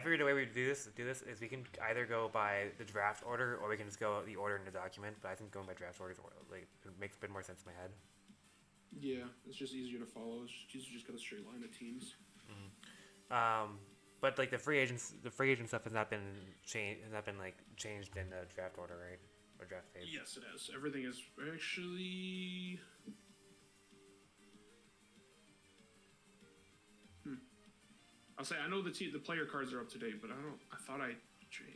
figured the way we do this is we can either go by the draft order or we can just go the order in the document. But I think going by draft order is like it makes a bit more sense in my head. Yeah, it's just easier to follow. You just got a straight line of teams. Um, but like the free agent stuff has not been changed. Has not been like changed in the draft order, right? Or draft phase. Yes, it has. Everything is actually. I'll say I know the player cards are up to date, but I don't. I thought I.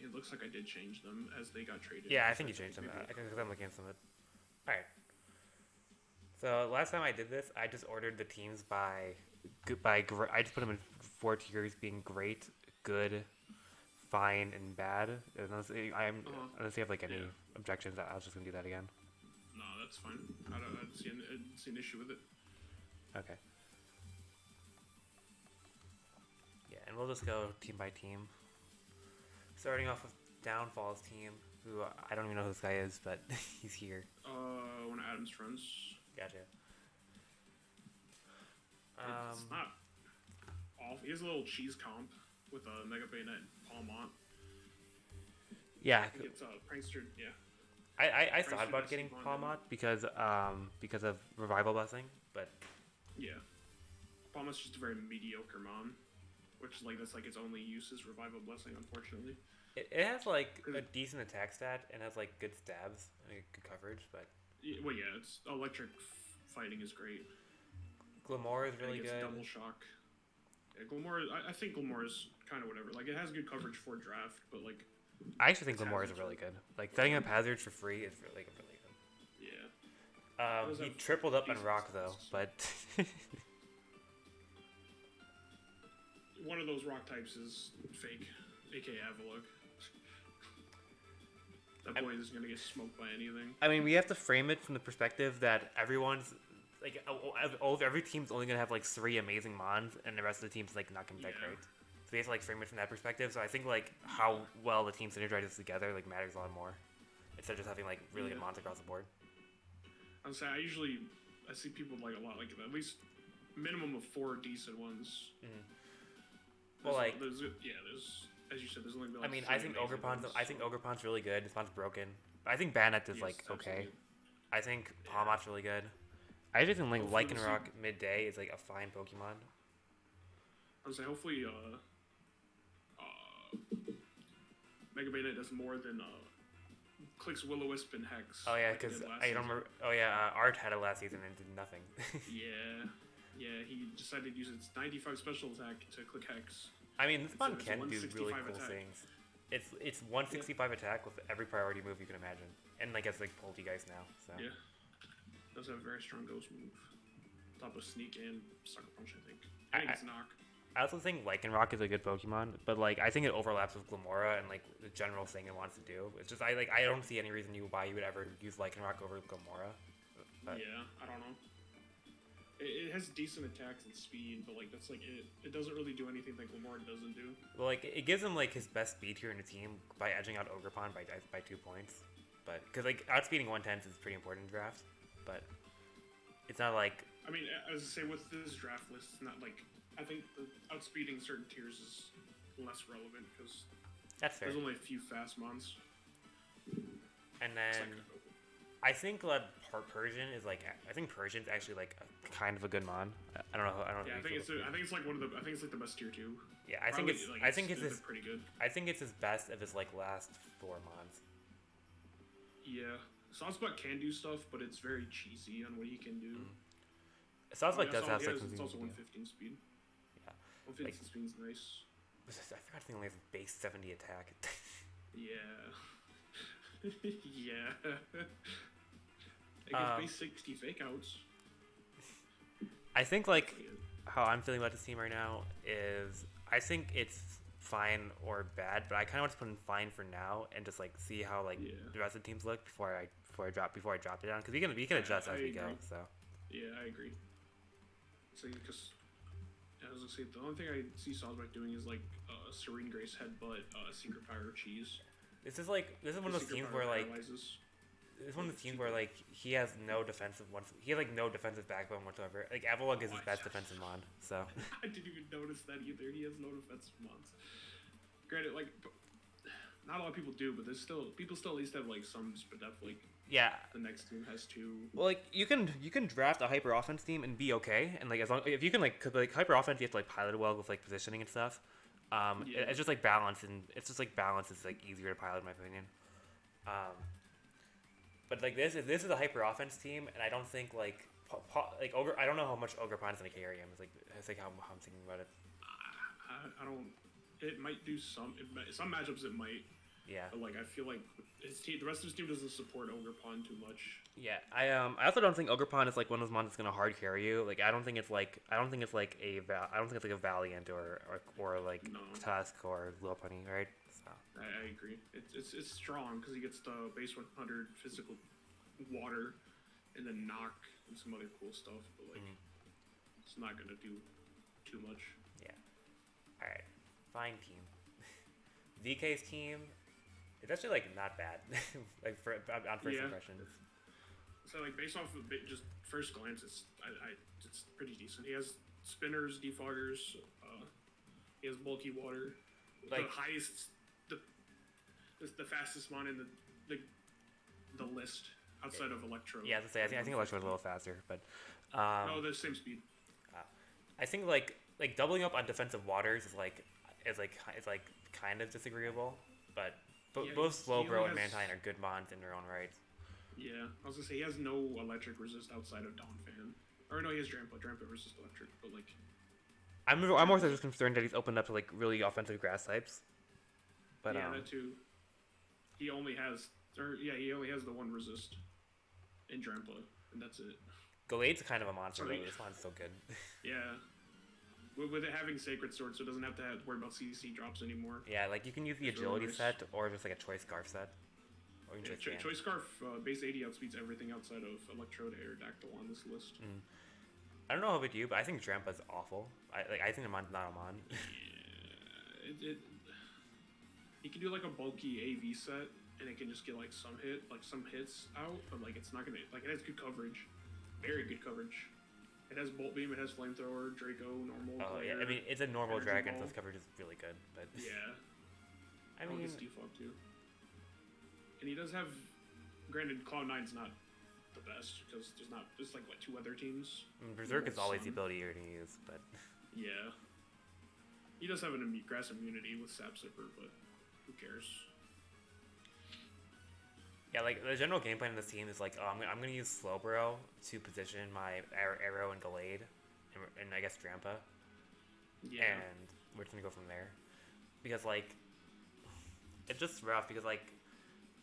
It looks like I did change them as they got traded. Yeah, I think you changed them. Because I'm looking at some of it. All right. So last time I did this, I just ordered the teams I just put them in four tiers, being great, good, fine, and bad. Unless you have like any objections, I was just gonna do that again. No, that's fine. I don't see an issue with it. Okay. Yeah, and we'll just go team by team. Starting off with Downfall's team, who I don't even know who this guy is, but he's here. One of Adam's friends. Gotcha. It's not awful. He has a little cheese comp with a Mega Bayonet and Palmont. Yeah. I think it's Prankster. Yeah. I thought about getting Palmont because of Revival Blessing, but yeah, Palmont's just a very mediocre mon, which that's like its only use is Revival Blessing, unfortunately. It has like a decent attack stat and has like good stabs and good coverage, but well, yeah, it's electric fighting is great. Glamour is really good. Double shock. Yeah, Glamour. I think Glamour is kind of whatever. Like it has good coverage for draft, but like. I actually think Glamour is really good. Like setting up hazards for free is really good. Yeah. He tripled up on Rock though, but. One of those rock types is fake, aka Avalok. That boy isn't gonna get smoked by anything. I mean, we have to frame it from the perspective that everyone's like, every team's only gonna have like 3 amazing mons, and the rest of the team's like not gonna be that great. So we have to like frame it from that perspective. So I think like how well the team synergizes together like matters a lot more, instead of just having like really good mons across the board. I would say I see people like a lot like at least minimum of 4 decent ones. Mm-hmm. Well, there's as you said, there's only. I mean, I think Ogrepon's really good. His mon's broken. I think Banet is like okay. I think Palmot's really good. I just think like Lycanroc midday is like a fine Pokemon. I would say hopefully Mega Bayonet does more than clicks Will-O-Wisp and Hex. Oh yeah, because I don't remember. Oh yeah, Art had it last season and did nothing. Yeah, he decided to use its 95 special attack to click Hex. I mean, this mon can do really cool things. It's 165 attack with every priority move you can imagine, and like it's like Poltergeist now. So yeah, does have a very strong ghost move. Top of Sneak and Sucker Punch, I think. I think it's Knock. I also think Lycanroc is a good Pokemon, but like I think it overlaps with Glamora and like the general thing it wants to do. It's just I don't see any reason why you would ever use Lycanroc over Glamora. But. Yeah, I don't know. It has decent attacks and speed, but like that's like it doesn't really do anything that Glamora doesn't do. Well, like it gives him like his best speed tier in the team by edging out Ogerpon by 2 points. But because like outspeeding 110s is pretty important in draft, but it's not like. I mean, as I say, with this draft list, it's not like I think the outspeeding certain tiers is less relevant because that's fair. There's only a few fast mons. And then I think that Persian is like I think Persian's actually like kind of a good mon. I don't know. Yeah, I think it's like one of the. I think it's like the best tier 2. Yeah, I think it's pretty good. I think it's his best of his like last 4 mons. Yeah, Sawsbuck can do stuff, but it's very cheesy on what he can do. Sawsbuck does have like it's also 115 speed. Yeah, 115 speed is nice. I forgot the thing only has a base 70 attack. Yeah. Yeah. It gets base 60 fake outs. I think like how I'm feeling about this team right now is I think it's fine or bad, but I kind of want to put in fine for now and just like see how like the rest of the teams look before I drop it down because we can adjust as we go. So yeah, I agree. So because I was gonna say the only thing I see Sawsbuck doing is like Serene Grace Headbutt, Secret Power Cheese. This is one of those teams where like. It's one of the teams where like he has no defensive backbone whatsoever. Like Avalok is his best defensive mon. So I didn't even notice that either. He has no defensive mons. granted, like not a lot of people do, but there's still people still at least have like some depth. Like Yeah. the next team has two. Well, like you can draft a hyper offense team and be okay, and like as long if you can like hyper offense, you have to like pilot it well with like positioning and stuff. Yeah. It's just like balance, and it's just like balance is like easier to pilot in my opinion. Um, but like this is a hyper offense team, and I don't think like like ogre. I don't know how much ogre pawn is gonna carry him. It's like how I'm thinking about it. I don't. It might do some matchups. It might. Yeah. But like I feel like his team, the rest of his team doesn't support ogre pawn too much. Yeah, I also don't think ogre pawn is like one of those mons that's gonna hard carry you. Like I don't think it's like I don't think it's like a Valiant or like No. Tusk or Lopunny, right? So. I agree. It's strong because he gets the base 100 physical water, and then knock and some other cool stuff. But like, it's not gonna do too much. Yeah. All right. Fine team. DK's team. It's actually like not bad. Like on first impressions. So like based off of just first glance, it's pretty decent. He has spinners, defoggers. He has bulky water. Like the highest, the fastest one in the list outside of Electro. Yeah, I think Electro is a little faster, but no, they're the same speed. I think like doubling up on defensive waters is like kind of disagreeable, but both Slowbro and Mantine are good mons in their own right. Yeah, I was gonna say he has no electric resist outside of Dawnfan. Or no, he has Drampa. Drampa resist electric, but like. I'm more so just concerned that he's opened up to like really offensive grass types. But yeah, that too. He only has the one resist in Drampa, and that's it. Galade's kind of a monster, but this one's so good. Yeah. With it having Sacred Sword, so it doesn't have to worry about CC drops anymore. Yeah, like you can use the agility set or just like a choice scarf set. Or you can choice scarf base 80 outspeeds everything outside of Electrode, Aerodactyl on this list. I don't know about you, but I think Drampa's awful. I think the mon's not a mon. Yeah, he can do like a bulky AV set, and it can just get like some hits out, but like it's not gonna like it has good coverage, very good coverage. It has Bolt Beam, it has Flamethrower, Draco, normal. Oh player, yeah, I mean it's a normal dragon, ball. so its coverage is really good. But yeah, I mean it's defog too. And he does have, granted, Cloud9's not the best because there's like what 2 other teams. Berserk is always the ability you're gonna use, but yeah, he does have an grass immunity with Sap Zipper, but who cares? Yeah, like the general game plan of this team is like, I'm gonna use Slowbro to position my Arrow and Gallade, and I guess Drampa. Yeah. And we're just gonna go from there, because like, it's just rough because like,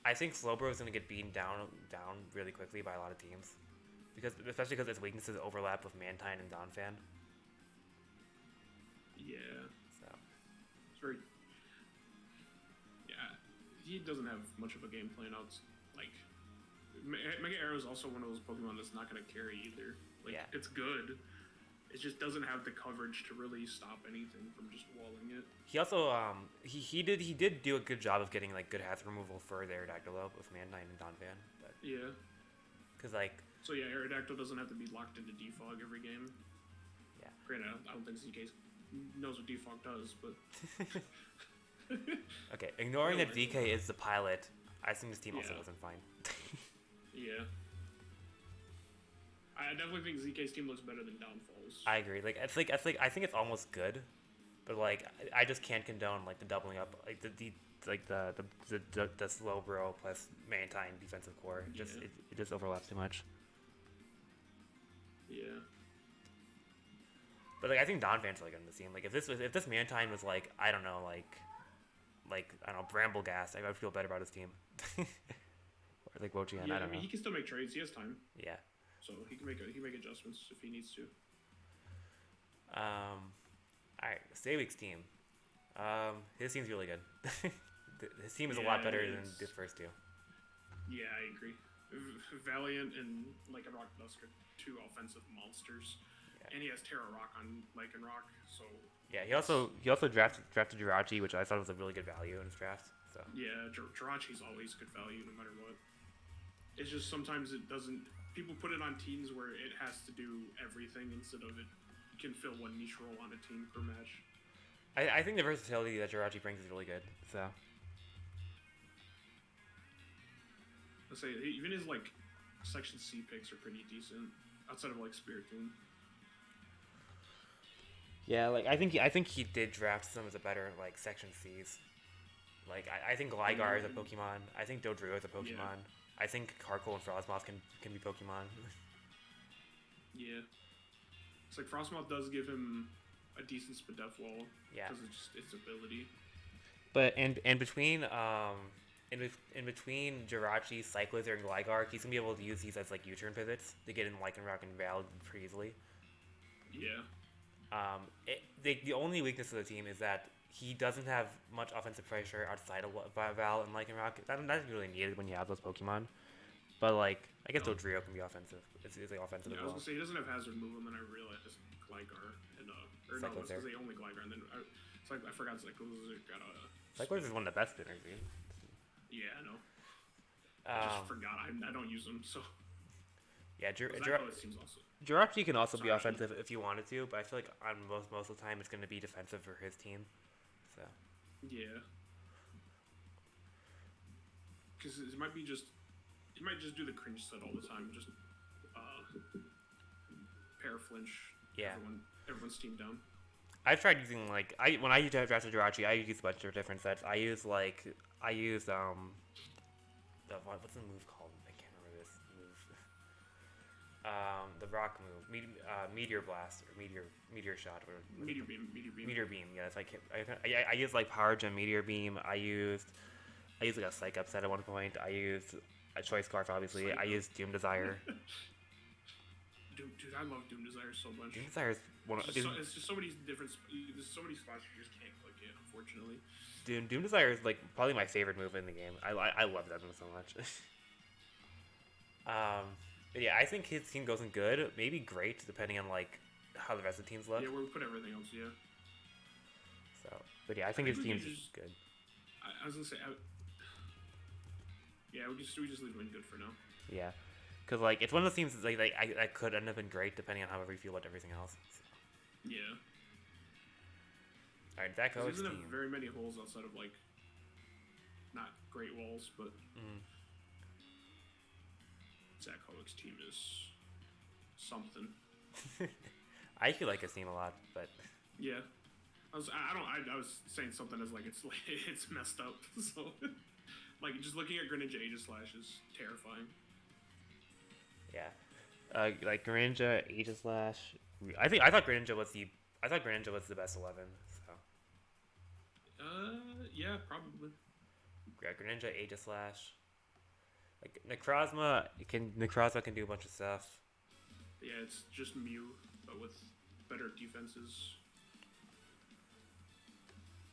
I think Slowbro is gonna get beaten down really quickly by a lot of teams, especially because its weaknesses overlap with Mantine and Dawnfan. Yeah. So. It's very. Yeah, he doesn't have much of a game plan out. Like, Mega Arrow is also one of those Pokemon that's not going to carry either. Like, yeah. It's good. It just doesn't have the coverage to really stop anything from just walling it. He also he did do a good job of getting like good hazard removal for the Aerodactyl with Mantine and Dawnfan. But yeah. Because like. So yeah, Aerodactyl doesn't have to be locked into defog every game. Yeah. Granted, I don't think ZK knows what defog does, but. Okay, ignoring that DK is the pilot, I think this team also wasn't fine. Yeah. I definitely think ZK's team looks better than Downfalls. I agree. Like I think it's almost good, but like I just can't condone like the doubling up, like the Slowbro plus Mantine defensive core. It just overlaps too much. Yeah. But like I think Dawnfan's really good in the team. Like if this Mantine was like I don't know like I don't know Brambleghast, I would feel better about his team. Or like Wochian, yeah, I don't know. He can still make trades. He has time. Yeah. So he can make adjustments if he needs to. All right, Stayweek's team. His team's really good. His team is a lot better than the first two. Yeah, I agree. Valiant and Lycanroc Dusk are 2 offensive monsters, and he has Terra Rock on Lycanroc, so. Yeah, he also drafted Jirachi, which I thought was a really good value in his draft. So. Yeah, Jirachi's always good value no matter what. It's just sometimes it doesn't. People put it on teams where it has to do everything instead of it can fill one niche role on a team per match. I think the versatility that Jirachi brings is really good. So Let's say even his like Section C picks are pretty decent outside of like Spiritomb. yeah, like I think he did draft some of the better like Section C's. Like I think Oh yeah, Gligar is a Pokemon. I think Dodrio is a yeah, Pokemon. I think Carkol and Frostmoth can be Pokemon. yeah. It's like Frostmouth does give him a decent Spadef wall Yeah, because it's just its ability. but and between in between Jirachi, Cyclizar, and Gligar, he's gonna be able to use these as like U-turn pivots to get in Lycanroc and Val pretty easily. Yeah, The only weakness of the team is that he doesn't have much offensive pressure outside of Val and Lycanroc. That's really needed when you have those Pokemon. But like, I guess no. Dodrio can be offensive. It's like offensive Yeah, as I was well. gonna say he doesn't have Hazard move, and then I realized Gligar and or no, it's Cyclizar. because they only Gligar, and then it's like I forgot Cyclizar got a. Cyclizar is one of the best spinners, dude. Yeah, I know. I just Um, forgot. I don't use them, so yeah, that color seems awesome. Jirachi can also be Sorry. offensive if you wanted to, but I feel like on most of the time it's going to be defensive for his team. So Yeah, because it might be just he might just do the cringe set all the time, just pair flinch. yeah, Everyone's team down. I've tried using like when I drafted Jirachi, I use a bunch of different sets. I use what's the move called? I can't remember this move. The rock move, meteor blast or meteor shot or Meteor beam. meteor beam. Yeah, that's like I use like power gem meteor beam. I used like a psych up set at one point. I used a choice scarf obviously. Psych I up. used Doom Desire. Dude, I love Doom Desire so much. Doom Desire is one of It's just so many different. There's so many spots you just can't click it, unfortunately. Doom Desire is like probably my favorite move in the game. I love that move so much. But yeah, I think his team goes in good, maybe great, depending on like how the rest of the teams look. Yeah, where we put everything else. Yeah. So, but yeah, I think his team's good. I was gonna say. Yeah, we just leave him in good for now. Yeah, because like it's one of those teams that I could end up in great depending on however you feel about everything else. So. Yeah. All right, Zach He Owens' doesn't team. have very many holes outside of like not great walls, but Zach Howick's team is something. I actually like his team a lot, but Yeah. I was saying something as like it's it's messed up. So like just looking at Greninja Aegis Slash is terrifying. yeah, like Greninja, Aegislash. I thought Greninja was the best 11. So Yeah, probably. yeah, Greninja, Aegislash. Like Necrozma can do a bunch of stuff. Yeah, it's just Mew, but with better defenses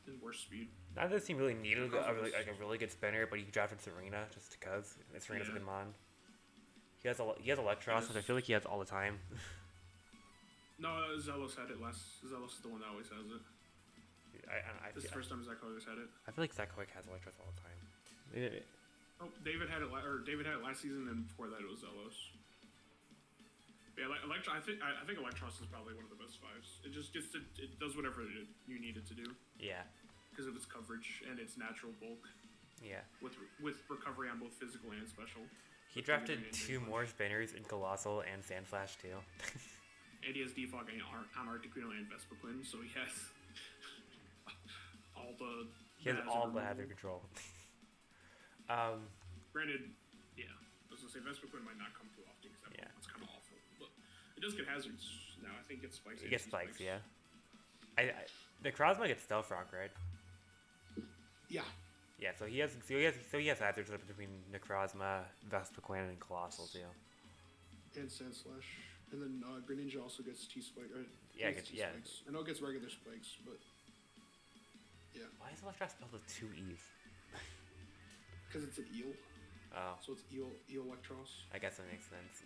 and worse speed. Not that this team really needed a really good spinner, but he drafted Serena just because Serena's a good mon. He has Electros, which I feel like he has all the time. No, Zelos had it last. Zelos is the one that always has it. This is the first time Zach always had it. I feel like Zach Quick has Electros all the time. Oh, David had it. David had it last season, and before that it was Zelos. Yeah, Electro. I think Electros is probably one of the best fives. It just it does whatever you need it to do. Yeah. Because of its coverage and its natural bulk. Yeah. With recovery on both physical and special. He drafted 2 more spinners in Colossal and Sandflash too. And he has Defog on Articuno and Vespiquen, so he has all the. He has all the hazard control. Granted, yeah, I was gonna say Vespiquen might not come too often because that's kind of awful, but it does get hazards now. I think it spikes. It gets spikes, yeah. Necrozma gets Stealth Rock, right? Yeah. Yeah, so he has hazards between Necrozma, Vespiquen, and Colossal too. And Sandslash, and then Greninja also gets T spike. Yeah, spikes. I know it gets regular spikes, but yeah. Why is Electros spelled with 2 E's? Because it's an eel. Oh. So it's eel Electros. I guess that makes sense.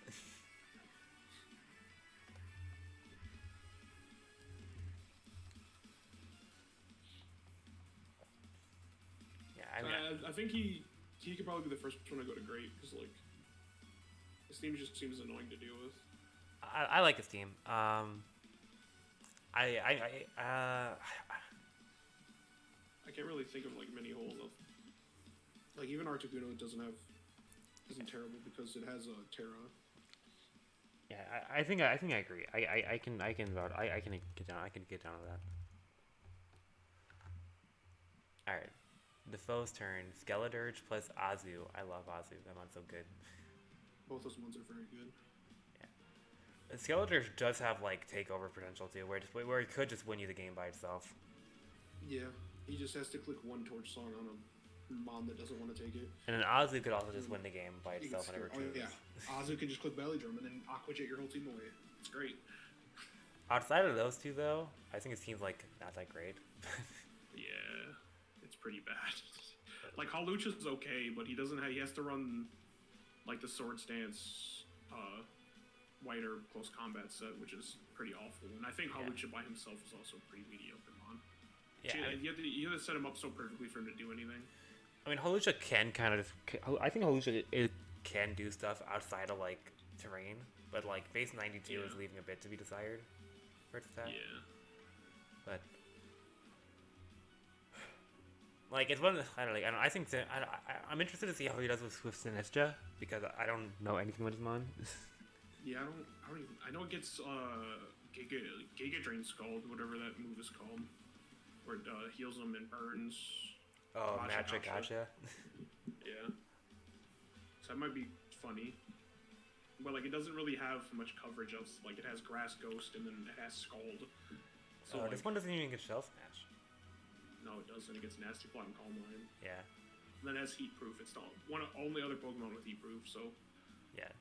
Yeah, I think he could probably be the first one to go to great because like his team just seems annoying to deal with. I like his team. I can't really think of like many holes of like even Articuno isn't terrible because it has a Terra. Yeah, I think I agree. I can get down with that. All right, the foe's turn. Skeledirge plus Azu. I love Azu. That one's so good. Both those ones are very good. Yeah, Skeledirge does have like takeover potential too, where it could just win you the game by itself. Yeah, he just has to click one torch song on a mon that doesn't want to take it. And then Azu could also just win the game by itself whenever it chooses. Yeah, Azu can just click Belly Drum and then Aqua Jet your whole team away. It's great. Outside of those two, though, I think his team's like not that great. Yeah, it's pretty bad. Like Halucha's okay, but he doesn't have. He has to run like the Sword Stance, wider close combat set, which is pretty awful. And I think Halucha by himself is also pretty mediocre mon. Yeah, you have to set him up so perfectly for him to do anything. I mean, Halucha can kind of. I think Halucha can do stuff outside of like terrain, but like base 92 is leaving a bit to be desired for its attack. Yeah. But like it's one. I don't know. I think I'm interested to see how he does with Sinistra because I don't know anything about his mon. Yeah, I don't even. I know it gets Giga Drain Scald, whatever that move is called, where it heals him and burns. Oh, magic, gotcha. Yeah. So that might be funny. But like it doesn't really have much coverage of like it has Grass Ghost and then it has Scald. So like, this one doesn't even get Shell Smash. No, it doesn't. It gets Nasty Plot and Calm Mind. Yeah. And then it has Heat Proof. It's the only other Pokemon with Heat Proof, so yeah.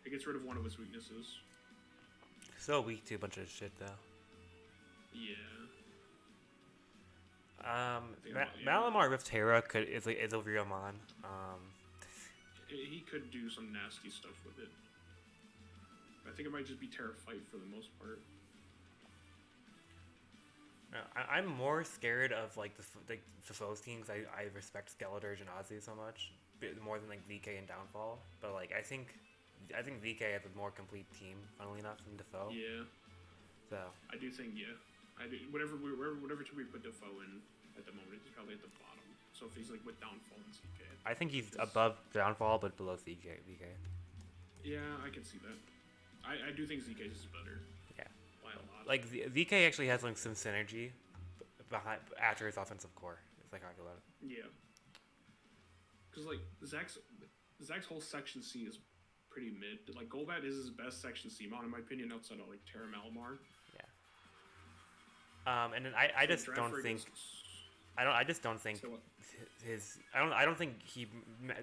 It gets rid of one of its weaknesses. So weak to a bunch of shit though. Yeah. Malamar with Terra is a real mon. He could do some nasty stuff with it. I think it might just be Terra Fight for the most part. I'm more scared of like the foes teams. I respect Skeledirge and Ozzy so much, more than like VK and Downfall. But like I think VK has a more complete team, funnily enough, than Defoe. Yeah. So I do think I do whatever team we put Defoe in at the moment, he's probably at the bottom. So if he's like with Downfall and ZK, I think he's above Downfall but below VK. Yeah, I can see that. I do think ZK is better. Yeah. By a lot. Like VK actually has like some synergy behind after his offensive core. It's like how I feel about it. Yeah. Because like Zach's whole section C is pretty mid. Like Golbat is his best section C mon in my opinion outside of like Terra Malamar. Yeah. And then I just don't think. I just don't think his. I don't think he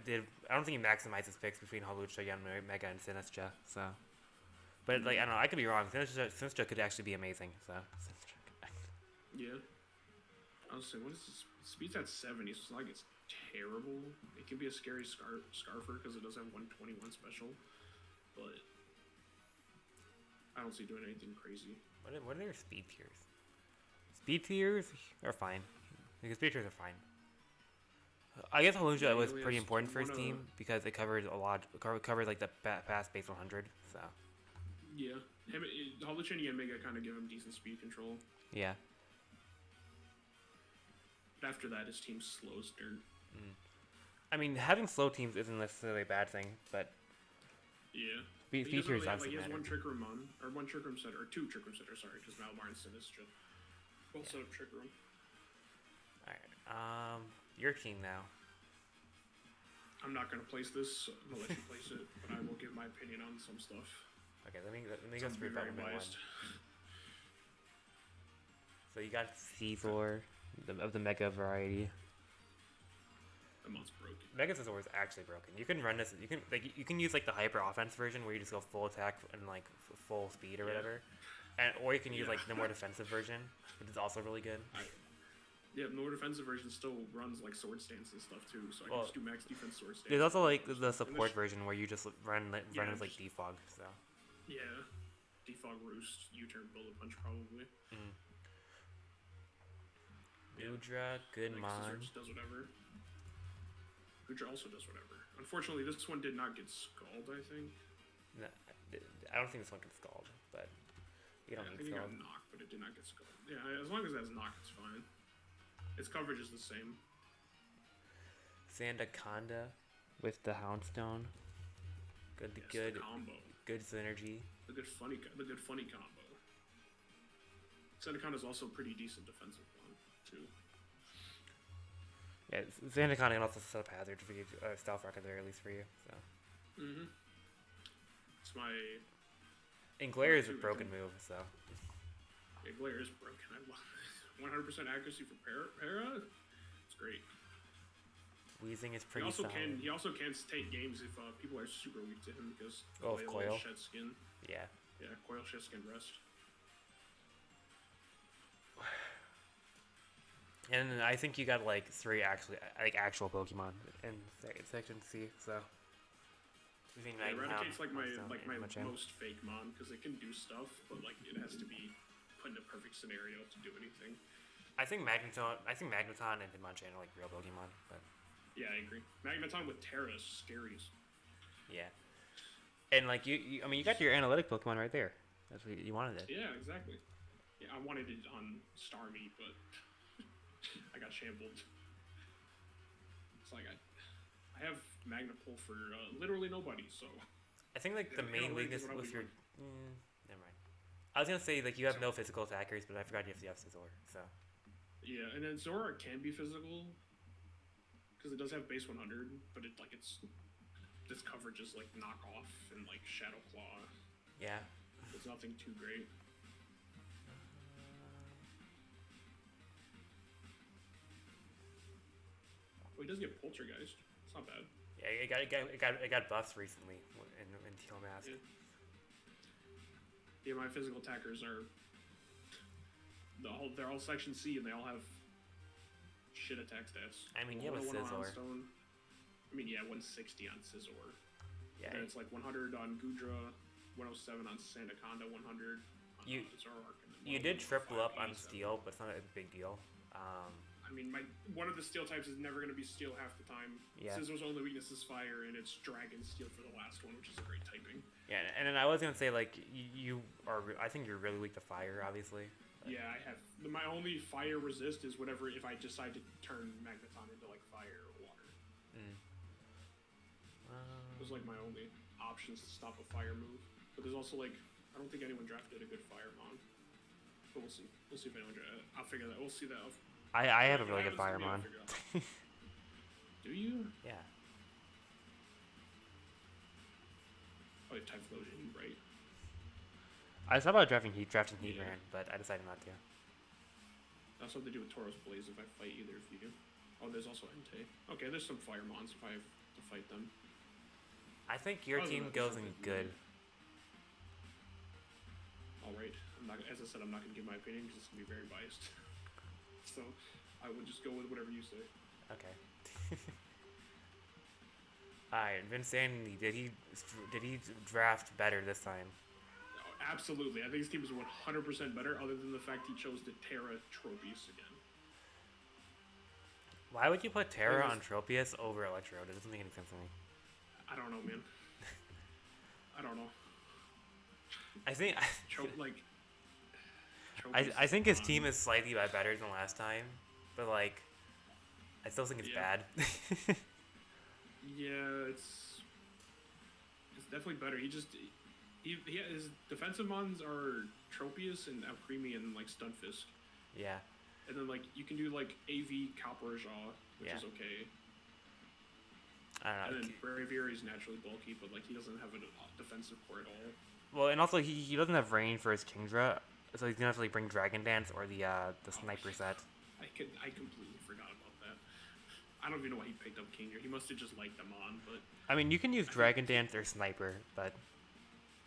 did. I don't think he maximized his picks between Halucha, Mega, and Sinistra. So, but like I don't know. I could be wrong. Sinistra could actually be amazing. So. Yeah. I was saying, what is this? Speed's at 70, so it's not like it's terrible. It can be a scary Scarfer because it does have 121 special, but I don't see it doing anything crazy. What are their speed tiers? Speed tiers are fine. Because speed tiers are fine. I guess Halucha was pretty important for his team because it covers a lot. Covers like the past base 100. So. Yeah, Halucha and Mega kind of give him decent speed control. Yeah. But after that, his team slows dirt. I mean, having slow teams isn't necessarily a bad thing, but yeah, speed tiers like he has matter. one Trick Room on, or one Trick Room set, or two Trick Room setters. Sorry, because Malamar and Sinistra both set up Trick Room. All right, your team now. I'm not gonna place this. I'm gonna let you place it, but I will give my opinion on some stuff. Okay, let me go through that one by one. So you got Caesar, of the Mega variety. That mon's broken. Megazord is actually broken. You can run this. You can use like the hyper offense version where you just go full attack and like full speed or whatever, or you can use like the more defensive version, which is also really good. Yeah, the more defensive version still runs like sword stance and stuff too, so I can just do max defense sword stance. There's also like the support version where you just run as like defog. So. Yeah, defog roost, U-turn, bullet punch probably. Udra, good mon. Just does whatever. Udra also does whatever. Unfortunately, this one did not get scald, I think. No, I don't think this one can scald, but you don't need I think scald. it got knocked, but it did not get scald. Yeah, as long as it has knock, it's fine. Its coverage is the same. Sandaconda with the Houndstone. Yes, the combo. Good synergy. The good funny combo. Sendaconda is also a pretty decent defensive one too. Yeah, Sandaconda can also set up hazard for you, stealth rock at the very least for you. So. Mm-hmm. It's my. And Glare is a broken move, so. Yeah, Glare is broken. I love 100% accuracy for Para. It's great. Wheezing is pretty He solid. also can take games if people are super weak to him because Coil. shed skin. Yeah. Yeah, Coil shed skin rest. And I think you got like 3 actual Pokemon in section C. So. It eradicates like my most fake mon because it can do stuff, but like it has to be put in a perfect scenario to do anything. I think Magneton and Hitmonchan are like real Pokemon, but. Yeah, I agree. Magneton with Terra is scary. Yeah. And like you got your analytic Pokemon right there. That's what you wanted it. Yeah, exactly. Yeah, I wanted it on Starmie, but I got shambled. It's like I have Magna Pull for literally nobody, so. I think like the main weakness with your. Never mind. I was gonna say like you have no physical attackers, but I forgot you have Scizor. So. Yeah, and then Zora can be physical because it does have base 100, but this coverage is like knockoff and like Shadow Claw. Yeah. It's nothing too great. Well, he does get Poltergeist. It's not bad. Yeah, it got buffs recently in Teal Mask. Yeah, my physical attackers are they're all section C and they all have shit attack stats. I mean, you have a Scizor. I mean, yeah, 160 on Scizor. Yeah. And it's like 100 on Gudra, 107 on Sandaconda, 100 on Zoroark. You did triple up on Steel, but it's not a big deal. I mean, one of the Steel types is never going to be Steel half the time. Yeah. Scizor's only weakness is Fire, and it's Dragon Steel for the last one, which is a great typing. Yeah, and then I was gonna say like I think you're really weak to Fire, obviously. Yeah, I have my only Fire resist is if I decide to turn Magneton into like Fire or Water. Those are like my only options to stop a Fire move. But there's also like I don't think anyone drafted a good Firemon. But we'll see. We'll see if anyone drafted. I'll figure that. We'll see that. I have a really good Firemon. Do you? Yeah. Oh, you have Typhlosion, right? I thought about drafting Heatran, but I decided not to. That's what they do with Tauros Blaze if I fight either of you. Oh, there's also Entei. Okay, there's some Firemons if I have to fight them. I think your team goes in good. Alright. As I said, I'm not going to give my opinion because it's going to be very biased. So, I would just go with whatever you say. Okay. Alright, Vinsanity, did he draft better this time? Absolutely. I think his team is 100% better, other than the fact he chose the Terra Tropius again. Why would you put Terra on Tropius over Electrode? It doesn't make any sense to me. I don't know, man. I don't know. I think Tropius I think his team is slightly better than last time, but like I still think it's bad. Yeah, it's definitely better. His defensive mons are Tropius and Alcremie and like Stunfisk. Yeah. And then like you can do like AV Copperajah, which is okay. I don't know. And then Braviary is naturally bulky, but like he doesn't have a defensive core at all. Well, and also he doesn't have rain for his Kingdra, so he's gonna have to like bring Dragon Dance or the Sniper set. I completely forgot about that. I don't even know why he picked up Kingdra. He must have just liked them on, but. I mean, you can use Dragon Dance or Sniper, but.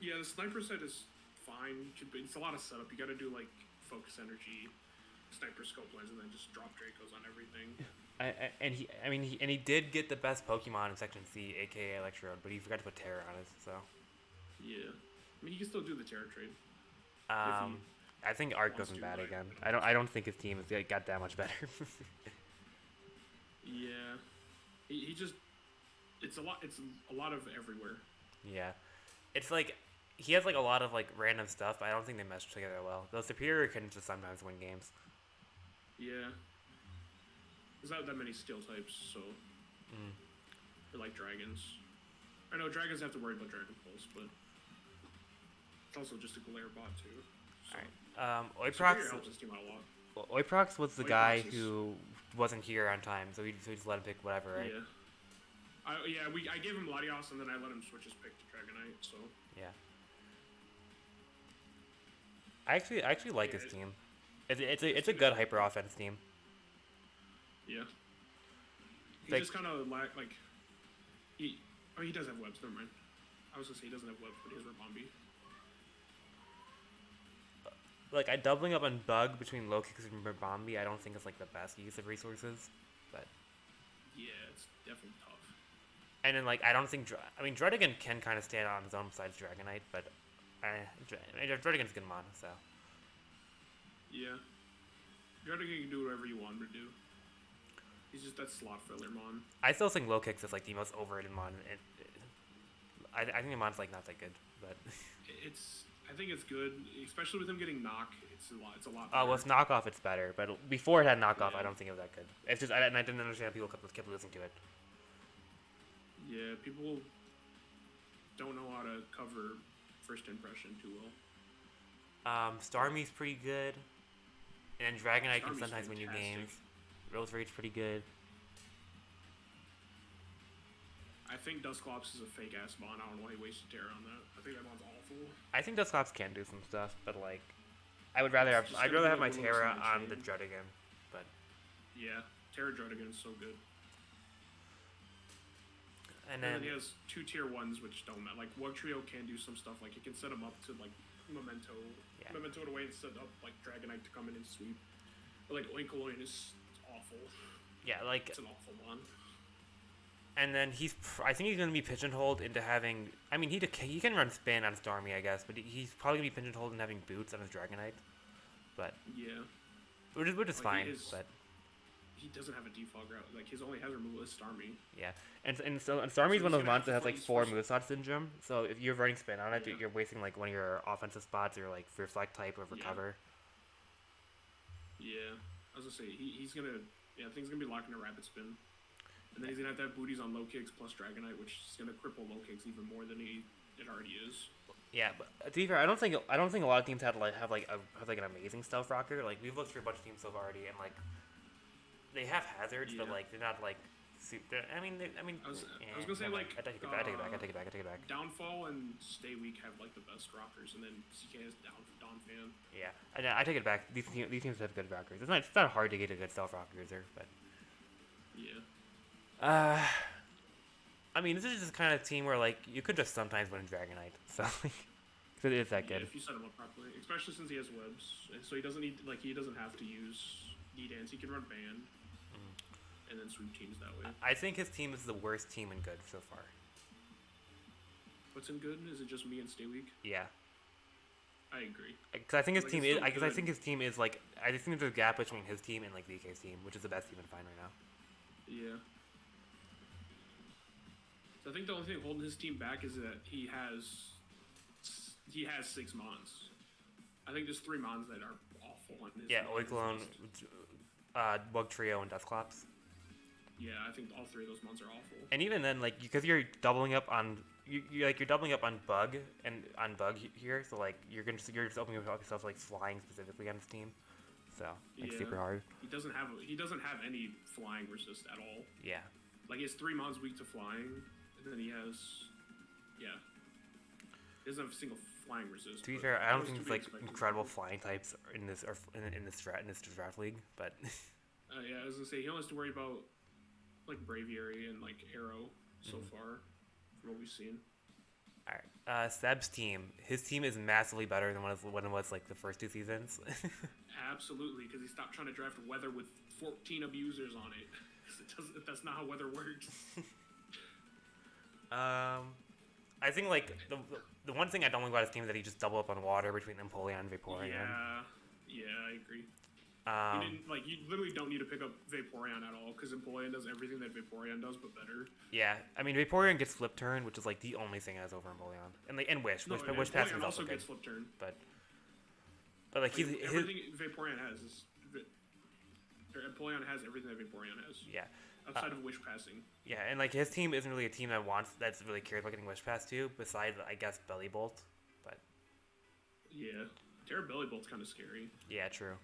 Yeah, the Sniper set is fine. It's a lot of setup. You got to do like Focus Energy, Sniper Scope Lens, and then just drop Dracos on everything. And he did get the best Pokemon in Section C, aka Electrode, but he forgot to put Terra on it. So. Yeah, I mean he can still do the Terra trade. I think Arc goes in bad again. I don't think his team has got that much better. Yeah, he just it's a lot of everywhere. Yeah, it's like he has like a lot of like random stuff, but I don't think they mesh together well. Those superior can just sometimes win games. Yeah, there's not that many steel types, so Mm. they're like dragons. I know dragons have to worry about Dragon Pulse, but it's also just a glare bot too. So Alright. Superior helps his team out a lot. Oiprox was the Oiprox guy is- who wasn't here on time, so we just let him pick whatever, right? Yeah. I gave him Latios and then I let him switch his pick to Dragonite. So Yeah. I actually like Yeah, his team. It's a good hyper offense team. yeah, he Like- just kind of like he. Oh, he does have webs. Never mind. I was gonna say he doesn't have webs, but he has Rabombi. Like doubling up on bug between low kicks and Bombi, I don't think is like the best use of resources. But Yeah, it's definitely tough. and then like I don't think Druddigan can kind of stand on his own besides Dragonite, but Druddigan's good mon, so Yeah, Dragonite can do whatever you want him to do. He's just that slot filler mon. I still think low kicks is like the most overrated mon. I think the mon's like not that good, but I think it's good, especially with him getting knock. It's a lot. It's a lot. oh, Better. with knockoff it's better, but before it had knockoff, Yeah. I don't think it was that good. It's just and I didn't understand people kept losing to it. Yeah, people don't know how to cover first impression too well. Starmie's pretty good, and Dragonite can Starmie's sometimes win you fantastic. games. Rose Rage's pretty good. I think Dusclops is a fake ass mon. I don't know why he wasted terror on that. I think that mon's awful. I think Dusclops can do some stuff, but like, I'd rather have It's gonna my be a little Terra small on the chain. Druddigan, but Yeah, Terror Druddigan is so good. and And then then he has 2 tier 1s which don't matter. Like Wug Trio can do some stuff. Like he can set him up to like Memento it away and set up like Dragonite to come in and sweep. But like Oinkoloin is awful. yeah, like, It's an awful mon. and then I think he's gonna be pigeonholed into having. I mean, he can run spin on Starmie, I guess, but he's probably gonna be pigeonholed in having boots on his Dragonite, but Yeah. which is Like, fine, he is- but. He doesn't have a defog route. Like his only hazard removal is Starmie. Yeah, and Starmie's one of those he's gonna mons that have has like to 4 fight moveset syndrome. So if you're running spin on it, Yeah. you're wasting like one of your offensive spots or like reflect type or recover. Yeah. I was gonna say he's gonna I think he's gonna be locked in a rapid spin. And then he's gonna have booties on low kicks plus Dragonite, which is gonna cripple low kicks even more than it already is. Yeah, but to be fair, I don't think a lot of teams have an amazing stealth rocker. Like we've looked for a bunch of teams so far already, and like they have hazards, but Yeah. like they're not like. I mean, I was gonna say, never like, mind. I take it back. I take it back. Downfall and Stay Weak have like the best rockers, and then CK has Dawn Fan. Yeah, I take it back. These teams have good rockers. It's not hard to get a good stealth rocker user, but. Yeah. I mean, this is just kind of team where like you could just sometimes win Dragonite, so like, 'cause it is that Yeah, good. if you set him up properly, especially since he has webs, and so he doesn't have to use D-Dance. He can run Band, and then sweep teams that way. I think his team is the worst team in good so far. What's in good? Is it just me and Stay Weak? Yeah, I agree. because I think his Like, team it's is. still Because I good. think his team is like. I just think there's a gap between his team and like VK's team, which is the best team in Fine right now. Yeah. So I think the only thing holding his team back is that he has 6 mons. I think there's 3 mons that are awful on his. Yeah, on his Oiklone, list. Bug Trio, and Dusclops. Yeah, I think all 3 of those mons are awful. And even then, like, because you're doubling up on you're doubling up on Bug and on Bug here, so like you're just opening up yourself to, like flying specifically on his team, so like Yeah. super hard. He doesn't have any flying resist at all. Yeah. Like he has 3 mons weak to flying, and then he has, yeah, he doesn't have a single flying resist. To be but fair, I that don't was think to there's be like expected. incredible flying types in this in this draft league, but Yeah, I was gonna say he only has to worry about like Braviary and like Arrow so Mm-hmm. far from what we've seen. all right. Seb's team, his team is massively better than when it was like the first 2 seasons. Absolutely, because he stopped trying to draft weather with 14 abusers on it. 'Cause that's not how weather works. I think like the one thing I don't like about his team is that he just double up on water between Empoleon and Vaporeon. Yeah, I agree. Um, You literally don't need to pick up Vaporeon at all because Empoleon does everything that Vaporeon does, but better. Yeah, I mean Vaporeon gets flip turn, which is like the only thing it has over Empoleon, and like Wish, No, Wish Pass is Vaporeon also also good, gets flip turn. but like Like, his everything Vaporeon has is Empoleon has everything that Vaporeon has, Yeah. outside of Wish Passing. Yeah, and like his team isn't really a team that's really cares about getting Wish Pass too, besides I guess Belly Bolt. But Yeah. Terra Belly Bolt's kind of scary. yeah, true.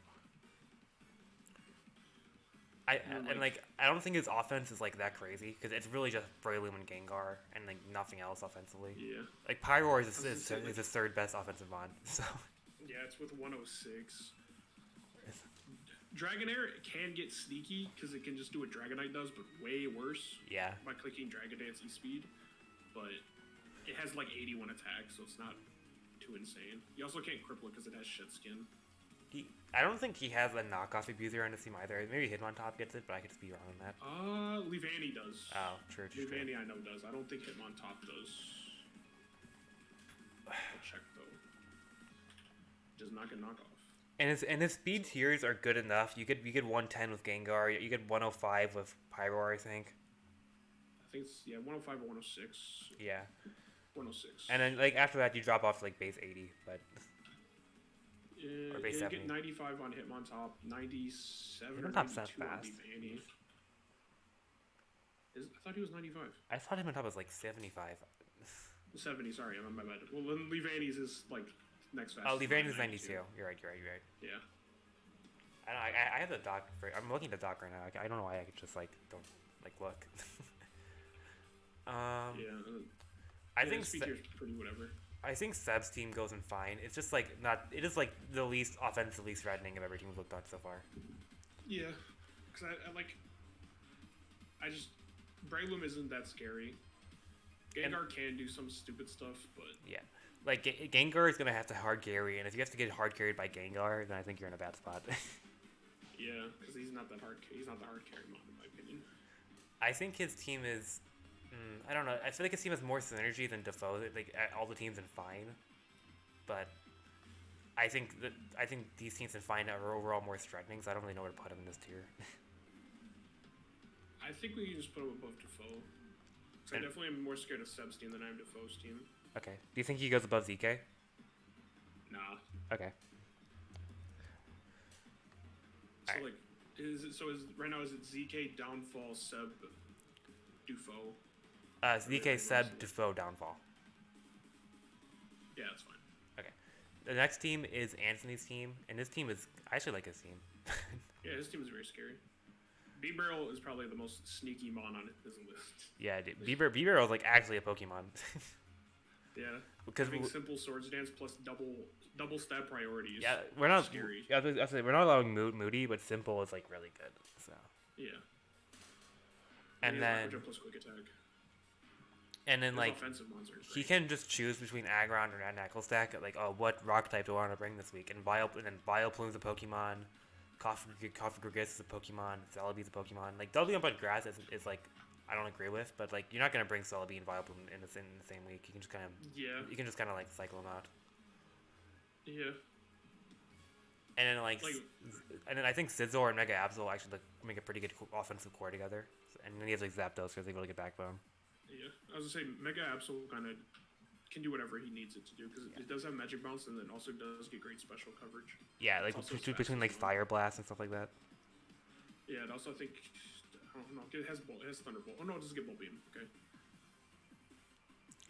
I And, and like I don't think his offense is like that crazy because it's really just Breloom and Gengar and like nothing else offensively. Yeah. Like Pyroar is Like, his third best offensive mon. So yeah, it's with 106. Dragonair can get sneaky because it can just do what Dragonite does, but way worse yeah, by clicking Dragon Dance E-Speed. But it has like 81 attack, so it's not too insane. You also can't cripple it because it has Shed Skin. I don't think he has a knockoff abuser on his team either. Maybe Hitmontop gets it, but I could just be wrong on that. Leavanny does. Oh, true. Leavanny I know does. I don't think Hitmontop does. I'll check though. Does not get knockoff. And his speed tiers are good enough. You get 110 with Gengar. You get 105 with Pyroar, I think. I think it's 105 or 106. Yeah. 106. And then like after that, you drop off to like base 80, but or base you 70. get 95 on Hitmontop, 97 or Hitmontop's not 92 on fast. Leavanny. I thought he was 95. I thought Hitmontop was like 75. 70, sorry, I'm on my bad. Well, then Leavanny's is like next fast. Oh, Leavanny's 92. You're right. Yeah. I have the doc. I'm looking at the doc right now. I don't know why I could just like don't like look. I think his feature's pretty whatever. I think Seb's team goes in fine. It's just like not. It is like the least offensively threatening of every team we've looked at so far. Yeah, because I just Breloom isn't that scary. Gengar can do some stupid stuff, but yeah, like Gengar is gonna have to hard carry, and if you have to get hard carried by Gengar, then I think you're in a bad spot. yeah, because he's not that hard. He's not the hard carry mod in my opinion. I think his team is. I don't know. I feel like his team has more synergy than Defoe. Like all the teams in Fine, but I think these teams in Fine are overall more threatening. So I don't really know where to put him in this tier. I think we can just put him above Defoe. I definitely am more scared of Seb's team than I am Defoe's team. Okay. Do you think he goes above ZK? Nah. Okay. So right. Like, right now is it ZK downfall Seb Defoe? ZK Seb Defoe downfall. Yeah, that's fine. Okay. The next team is Anthony's team, and his team is I actually like his team. Yeah, his team is very scary. B-Barrel is probably the most sneaky mon on his list. Yeah, dude. B-Barrel is like actually a Pokemon. Yeah. Because having simple Swords Dance plus double stat priorities. Yeah, we're not scary. Yeah, I say we're not allowing Moody, but simple is like really good. So. Yeah. And then. Plus quick attack. And then, like, he can just choose between Aggron or Knuckle Stack. Like, oh, what rock type do I want to bring this week? And then Vileplume's a Pokemon. Coffee is a Pokemon. Celebi's a Pokemon. Like, doubling up on grass is like, I don't agree with. But, like, you're not going to bring Celebi and Vileplume in the same week. You can just kind of... Yeah. You can just kind of, like, cycle them out. Yeah. And then, and then I think Scizor and Mega Absol actually like, make a pretty good offensive core together. And then he has, like, Zapdos because they really good backbone. Yeah, I was gonna say Mega Absol kind of can do whatever he needs it to do because it does have Magic Bounce and then also does get great special coverage. Yeah, like between like Fire Blast and stuff like that. Yeah, and also I think I don't know, it has Thunderbolt. Oh no, it doesn't get Bolt Beam. Okay.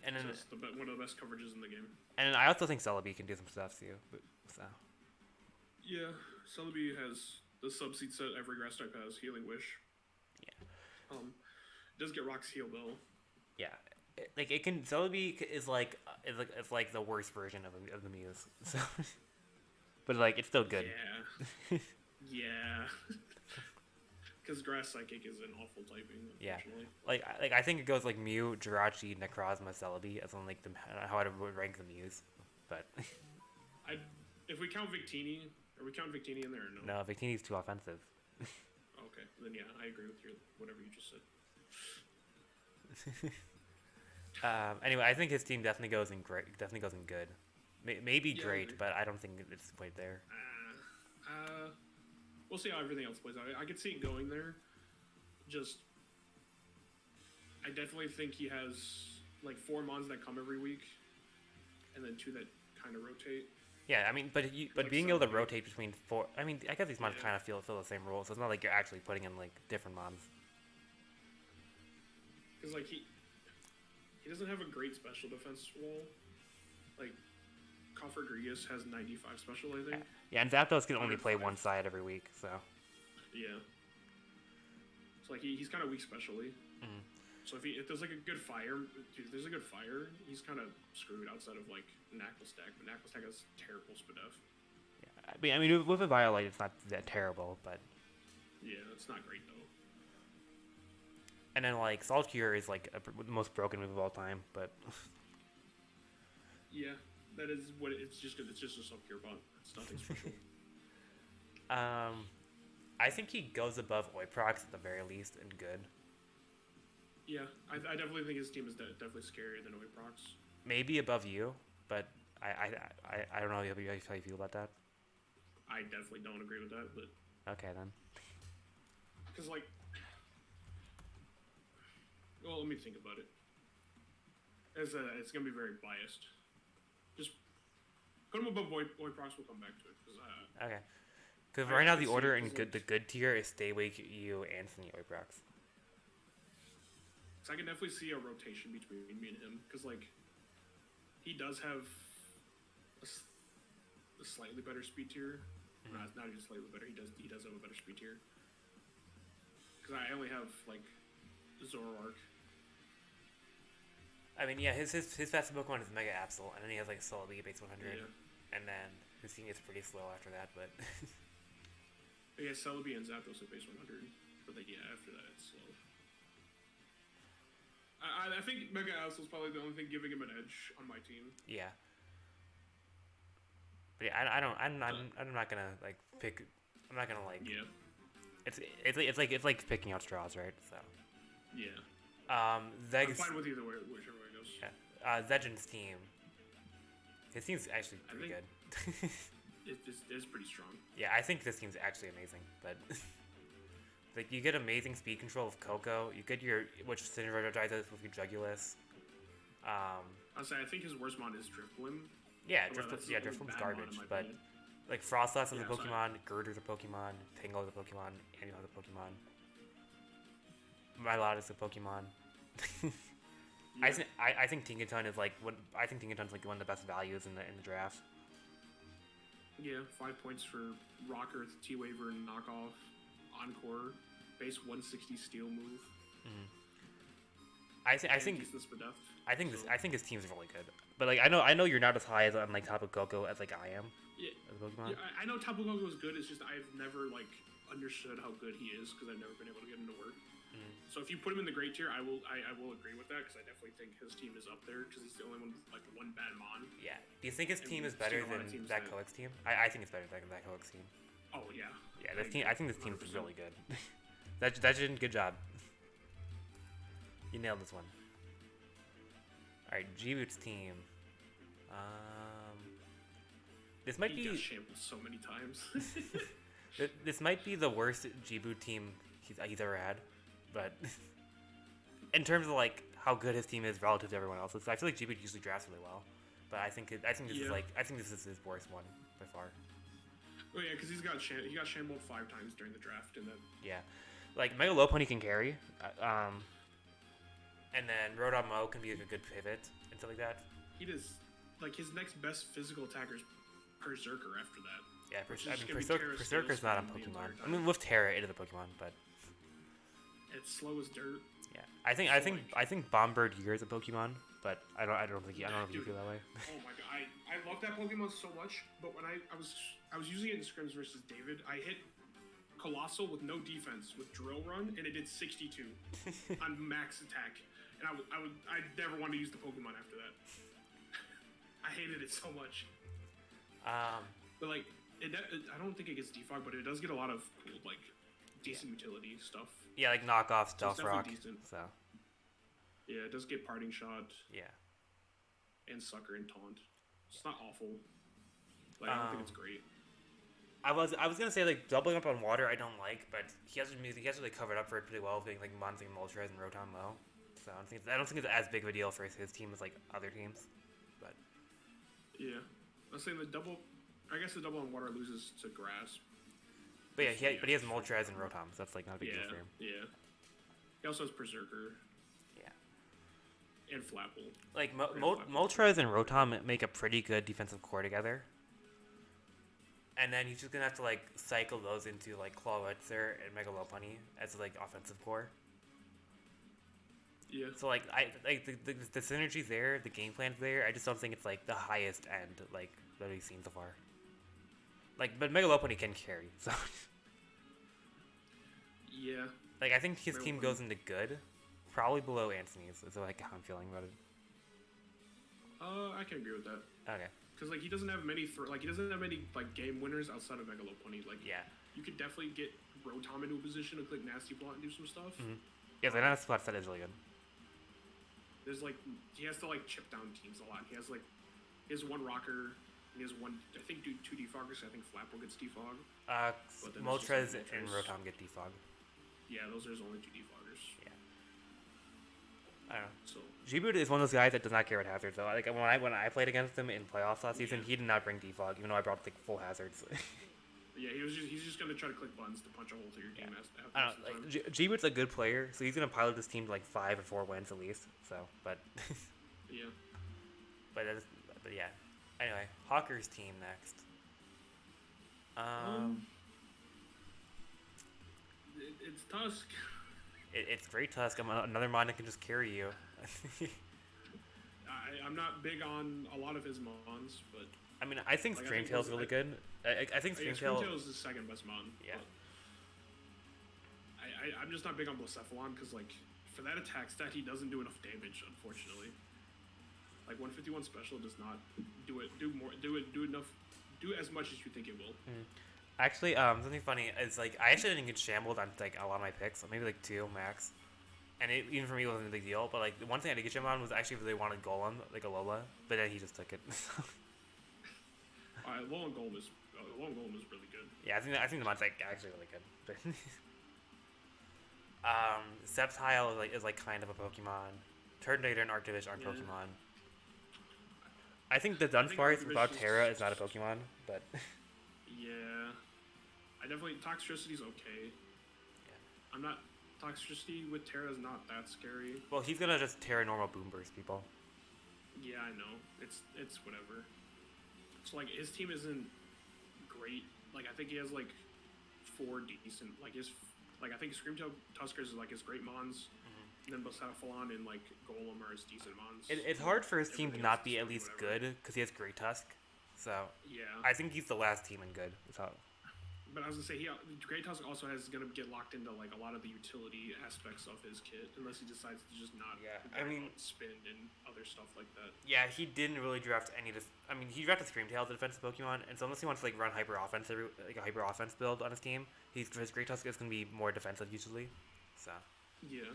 And then so it's one of the best coverages in the game. And I also think Celebi can do some stuff too. So. Yeah, Celebi has the subseed set every grass type has Healing Wish. Yeah. It does get Rock's Heal though. Yeah, like it can. Celebi is like it's the worst version of the Muse. So, but like it's still good. Yeah. Yeah. Because Grass Psychic is an awful typing. Yeah. Like I think it goes like Mew, Jirachi, Necrozma, Celebi as on like how I would rank the Muse, but. If we count Victini, are we count Victini in there or no? No, Victini's too offensive. Okay, then yeah, I agree with whatever you just said. Anyway, I think his team definitely goes in good. Maybe great, but I don't think it's quite there. We'll see how everything else plays out. I could see it going there. I definitely think he has like 4 mons that come every week, and then 2 that kind of rotate. Yeah, I mean, but Like being able to Celebi. rotate between four, I mean, I guess these mons Yeah, kind of feel the same rules. So it's not like you're actually putting in like different mons. because like he doesn't have a great special defense wall. Like Kofagrigus has 95 special, I think. Yeah, and Zapdos can only play 105. one side every week, so. Yeah. So like he's kind of weak specially. Mm. So if there's like a good fire, if there's a good fire, he's kind of screwed outside of like Knuckle Stack. But Knuckle Stack has terrible Spadef. Yeah, I mean, with a Violite, it's not that terrible, but. Yeah, it's not great though. And then like Salt Cure is like the most broken move of all time, but. Yeah, that is what it's just a sub pure bot. It's nothing special. I think he goes above Oiprox at the very least and good. Yeah, I definitely think his team is definitely scarier than Oiprox. Maybe above you, but I don't know how you feel about that. I definitely don't agree with that, but Okay then. because like, well, let me think about it. It's gonna be very biased. Just put him above Oiprox. We'll come back to it because Okay. Because I right now can the see order it, in 'cause, good, the like- good tier is Stay Weak, you, Anthony, Oiprox. I can definitely see a rotation between me and him because like he does have a slightly better speed tier. Not even slightly better. He does have a better speed tier. Because I only have like Zoroark. I mean, yeah, his fastest Pokemon is Mega Absol, and then he has like Celebi base 100, Yeah. and then his team gets pretty slow after that, but. But yeah, Celebi and Zapdos at base 100. But like yeah, after that it's slow. I think Mega Absol is probably the only thing giving him an edge on my team. Yeah. But yeah, I'm not gonna like pick. I'm not gonna like. Yeah. It's like picking out straws, right? So. Yeah. I'm Zeg's fine with either way, whichever way it goes. yeah. Zedgen's team. His team's actually I pretty think- good. It's pretty strong. Yeah, I think this team's actually amazing, but like you get amazing speed control with Coco. You get your which synergizes with your Jugulus. I'll say I think his worst mon is Drifblim. Yeah, Well, that's the only Driftwood's bad mon in garbage, my but opinion. like Frostlass is Yeah, a Pokemon, Girder's a Pokemon, Tingle is a Pokemon, Annual is a Pokemon. Mylott is a Pokemon. Yeah. I think Tinkaton is like Tinkaton's like one of the best values in the draft. Yeah, 5 points for Rock Earth, T-Waver, and Knockoff, Encore, base 160 Steel move. I think Decent Spadef. I think So- his team's really good. But like I know you're not as high as on like Tapu Koko as like I am Yeah, as a Pokemon. yeah, I know Tapu Koko is good. It's just I've never like understood how good he is because I've never been able to get him to work. So if you put him in the great tier, I will agree with that because I definitely think his team is up there because he's the only one with like one bad mon. Yeah. Do you think his And team is we've better seen a lot than of teams Zach that- Coe's team? I think it's better than Zach Coe's team. Oh yeah. Yeah, I think this team's 100%. really good. That did good job. You nailed this one. All right, G-Boot's team. This might He be got shambled so many times. this might be the worst G-Boot team he's ever had, but in terms of like how good his team is relative to everyone else's, I feel like G-Boot usually drafts really well. But I think this is Yeah. like this is his worst one by far. Oh yeah, because he got shambled 5 times during the draft, and then Yeah, like Mega Lopunny can carry, and then Rotom Mo can be like a good pivot and stuff like that. he does like his next best physical attacker is Berserker after that. Yeah, Which is I just mean, gonna be Terra Berserker's Steel's not on friend the entire Pokemon. I time. mean, with Terra, it is a Pokemon, but It's slow as dirt. yeah, I think Bombird Year is a Pokemon, but I don't know if you Dude. feel that way. Oh my god, I love that Pokemon so much, but when I was using it in scrims versus David, I hit Colossal with no defense with Drill Run, and it did 62 on max attack, and I never wanted to use the Pokemon after that. I hated it so much. But like, I don't think it gets defog, but it does get a lot of cool, like decent utility stuff. Yeah, like knockoff So Stealth it's Rock. definitely decent. So Yeah, it does get Parting Shot yeah, and Sucker and Taunt. It's not awful. Like, I don't think it's great. I was gonna say like doubling up on water I don't like, but he has really covered up for it pretty well, being like Monzing Moltres and Rotom Mo. So I don't think it's as big of a deal for his team as like other teams. But Yeah, I was saying the double I guess the double on water loses to grass. But yeah, but he has Moltres and Rotom, so that's like not a big deal for him. Yeah. He also has Berserker. Yeah. And Flapple. Like Moltres and Rotom make a pretty good defensive core together. And then he's just gonna have to like cycle those into like Clawitzer and Mega Lopunny as like offensive core. Yeah. So like the synergy's there, the game plan's there. I just don't think it's like the highest end like that we've seen so far. Like, but Mega Lopunny can carry. So yeah. Like I think his team goes into good, probably below Anthony's. Is like how I'm feeling about it. I can agree with that. Okay. Because like he doesn't have many like game winners outside of Mega Lopunny. Like yeah, you could definitely get Rotom into a position to click Nasty Plot and do some stuff. Mm-hmm. Yeah, the Nasty Plot set is really good. There's like he has to like chip down teams a lot. He has one rocker. He has one. I think do 2 defoggers. I think Flapple gets defog. Moltres and Rotom get defog. Yeah, those are his only 2 defoggers. Yeah. I don't know. So G-Boot is one of those guys that does not care what hazards though. Like when I played against him in playoffs last season, he did not bring defog, even though I brought like full hazards. yeah, he's just gonna try to click buttons to punch a hole through your game. I don't know. Like, G-Boot's a good player, so he's gonna pilot this team to like 5 or 4 wins at least. So, but yeah, but yeah. Anyway, Hawker's team next. It's Tusk. It's great Tusk. Another mod that can just carry you. I'm not big on a lot of his mons, but I mean, I think Streamtail's really good. I think Streamtail is the second best mon. Yeah. I'm just not big on Blacephalon because like for that attack stat he doesn't do enough damage, unfortunately. Like 151 special does not do as much as you think it will. Actually, something funny is like I actually didn't get shambled on like a lot of my picks, maybe like 2 max, and even for me it wasn't a big deal. But like the one thing I did get shambled on was actually if they wanted Golem, like Alola, but then he just took it. Alolan Golem is really good. Yeah, I think the mod's like actually really good. Sceptile is like kind of a Pokemon. Turtonator and Arctivish aren't Pokemon. I think the Dunsparce without Terra is not a Pokemon, but yeah, I definitely Toxtricity's okay. Yeah, I'm not Toxtricity with Terra is not that scary. Well, he's gonna just Terra normal Boom Burst people. Yeah, I know. It's whatever. So like his team isn't great. Like I think he has like 4 decent I think Screamtail Tuskers is like his great mons. And then Blacephalon and like Golem are his decent mons. It's hard for his team to not be at least good because he has Great Tusk. So yeah, I think he's the last team in good. But I was gonna say Great Tusk also is gonna get locked into like a lot of the utility aspects of his kit unless he decides to just not. Yeah, I mean spin and other stuff like that. Yeah, he didn't really draft any. I mean, he drafted Screamtail as a defensive Pokemon, and so unless he wants to like run hyper offense, like a hyper offense build on his team, his Great Tusk is gonna be more defensive usually. So yeah.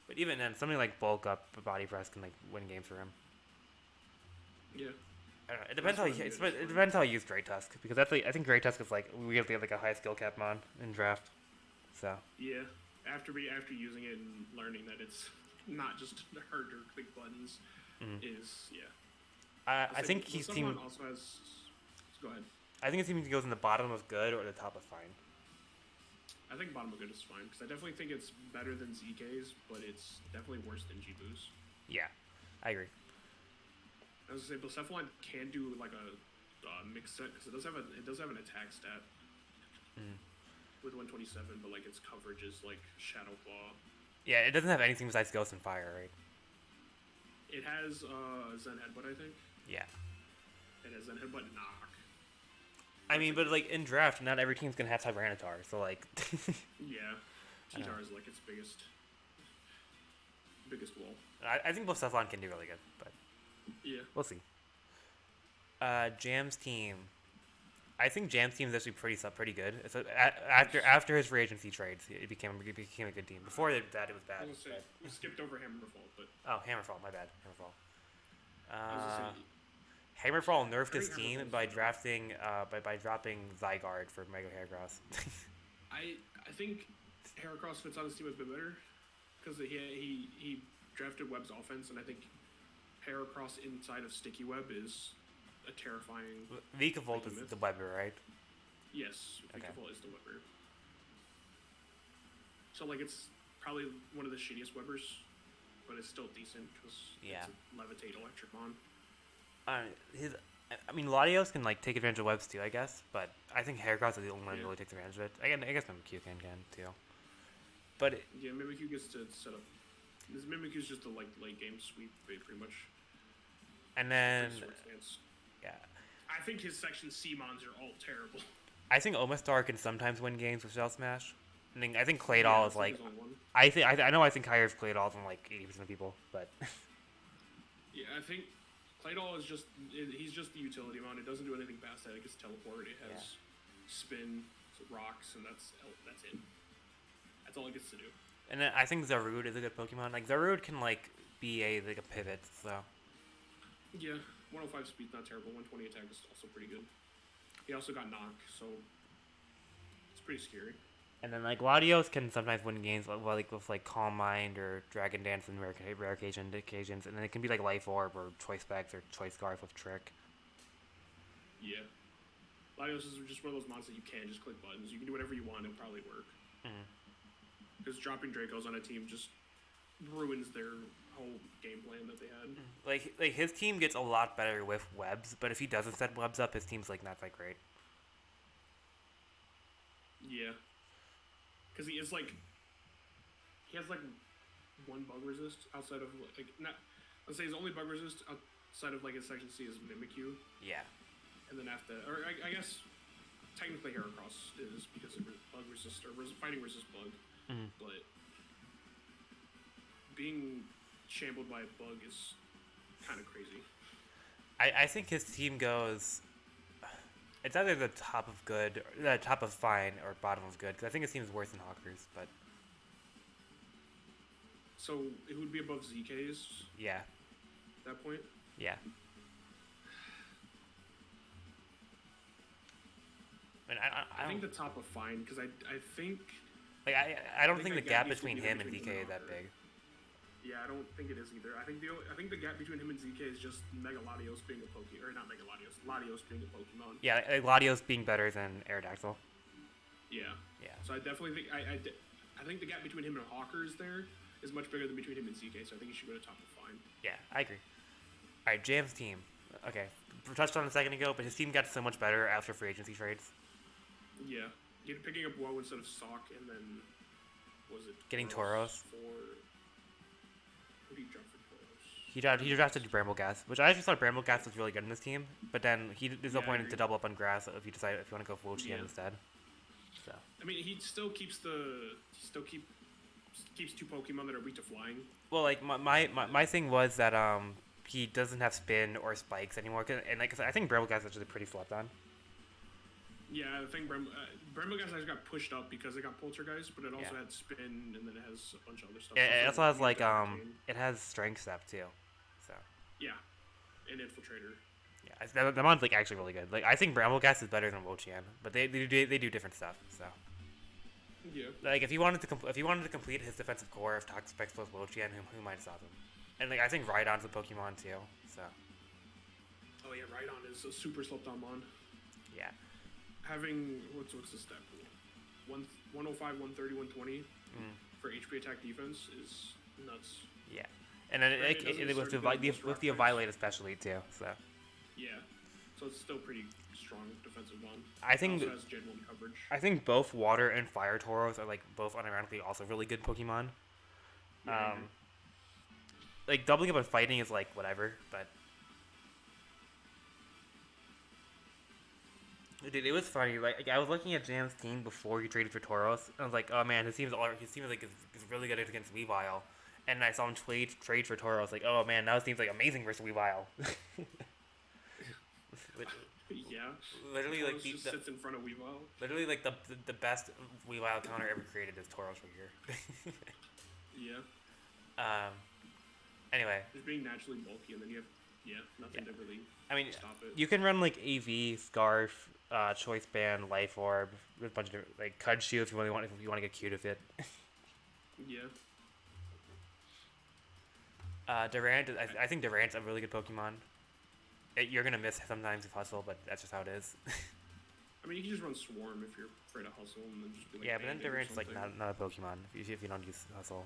But even then, something like Bulk Up, Body Press can like win games for him. Yeah. I don't know. It depends how you use Great Tusk because that's like I think Great Tusk is like weirdly like a high skill cap mon in draft. So. Yeah. After using it and learning that it's not just hard to click buttons, is yeah. I think his team also has. Go ahead. I think his team goes in the bottom of good or the top of fine. I think bottom of good is fine because I definitely think it's better than ZK's, but it's definitely worse than G-Boo's. Yeah, I agree. I was gonna say Blacephalon can do like a mixed set because it does have an attack stat with 127, but like its coverage is like Shadow Claw. Yeah, it doesn't have anything besides Ghost and Fire, right? It has Zen Headbutt, I think. Yeah. It has Zen Headbutt and Knock. I mean, but like in draft, not every team's gonna have Tyranitar, so like. Yeah, T-Tar is like its biggest wall. I think Blacephalon can do really good, but yeah, we'll see. Jam's team. I think Jam's team is actually pretty good. It's after his free agency trades, it became a good team. Before that, it was bad. We skipped over Hammerfall, but Hammerfall, my bad, Hammerfall. Hammerfall nerfed his team by drafting by dropping Zygarde for Mega Heracross. I think Heracross fits on his team a bit better because he drafted Webb's offense, and I think Heracross inside of Sticky Web is a terrifying Vikavolt is behemoth. the Weber, right? Yes, Okay. Vikavolt is the Weber. So like it's probably one of the shittiest Webers, but it's still decent because Yeah. it's a levitate electric mon. His, I mean, Latios can like take advantage of webs too, I guess. But I think Heracross is the only one who Yeah. really takes advantage of it. I guess Mimikyu can too. But Yeah, Mimikyu gets to set up. This Mimikyu is just a like late game sweep, pretty much. and then Sword stance. yeah, I think his section C mons are all terrible. I think Omastar can sometimes win games with Shell Smash. I think Yeah, Claydol is that's like like his own one. I know I think higher of Claydol than like 80% of people, but Yeah, I think Claydol is just he's just the utility mon. It doesn't do anything past that. It gets teleport. It has spin, rocks, and that's it. That's all it gets to do. and then I think Zarude is a good Pokemon. Like Zarude can like be a pivot, so Yeah, 105 speed, not terrible. 120 attack is also pretty good. He also got knock, so it's pretty scary. and then like Latios can sometimes win games like with like Calm Mind or Dragon Dance and rare occasions, and then it can be like Life Orb or Choice Specs or Choice Scarf with Trick. Yeah. Latios is just one of those mons that you can just click buttons. You can do whatever you want, it'll probably work. Because dropping Dracos on a team just ruins their whole game plan that they had. Like his team gets a lot better with webs, but if he doesn't set webs up, his team's like not that great. Yeah. Because he has like one bug resist outside of like not. Let's say his only bug resist outside of like his section C is Mimikyu, Yeah. and then after, or I guess technically Heracross is because of bug resist or fighting resist bug, but being shambled by a bug is kind of crazy. I think his team goes. It's either the top of good, the top of fine, or bottom of good. Because I think his team's worse than Hawker's, but So it would be above ZK's yeah, at that point. yeah. I mean, I think the don't top of fine because I think like I don't think the gap needs to between be him and between DK him is that Hawker. big. Yeah, I don't think it is either. I think the gap between him and ZK is just Mega Latios being a Pokemon, or not Mega Latios, Latios being a Pokemon. Yeah, like Latios being better than Aerodactyl. Yeah. Yeah. So I definitely think I think the gap between him and Hawker is there is much bigger than between him and ZK. So I think he should go to top of fine. Yeah, I agree. All right, Jam's team. Okay, we touched on it a second ago, but his team got so much better after free agency trades. Yeah. Picking up Woe instead of Sock, and then was it Getting Tauros. for? Who did he drop for Tauros? He drafted Brambleghast, which I actually thought Brambleghast was really good in this team, but then there's no Yeah, I point agree. to double up on grass if you want to go full GM Yeah. instead. So I mean, he still keeps keeps two Pokemon that are weak to flying. well, like my thing was that he doesn't have spin or spikes anymore, and like I said, I think Brambleghast is actually pretty slept on. Yeah, I think Brambleghast actually got pushed up because it got Poltergeist, but it also Yeah. had spin, and then it has a bunch of other stuff. It also has like Arcane. it has strength step too, so Yeah, and Infiltrator. yeah, the mon's like actually really good. Like I think Brambleghast is better than Wochian, but they do different stuff. So Yeah. like if he wanted to complete his defensive core of Toxapex plus Wochian, who might stop him? And like I think Rhydon's a Pokemon too. So Oh yeah, Rhydon is a super slept on mon. yeah, Having what's the stat pool? 105, 130, 120 for HP attack defense is nuts. yeah, and then Granted, it doesn't with start with with the rock Eviolite especially too. So Yeah, so it's still pretty strong defensive mon. I think it also has Gen 1 coverage. I think both Water and Fire Tauros are like both unironically also really good Pokemon. Yeah, I agree. Like doubling up on fighting is like whatever, but dude, it was funny. Like I was looking at Jam's team before he traded for Tauros, and I was like, oh man, his team is like is really good against Weavile. And I saw him trade for Tauros. I was like, oh man, now his team's like amazing versus Weavile. Yeah. Literally, like Tauros just sits in front of Weavile. literally like the best Weavile counter ever created is Tauros right here. Yeah. Anyway, Just being naturally bulky, and then you have nothing to really I mean, stop it. you can run like AV, Scarf, Choice Band, Life Orb, with a bunch of different, like Cudshoe if you want to get cute with it. Yeah. Durant, I think Durant's a really good Pokemon. you're gonna miss sometimes with hustle, but that's just how it is. I mean, you can just run swarm if you're afraid of hustle, and then just be like Yeah, but then bandit or Durant's like something. not a Pokemon if you don't use hustle.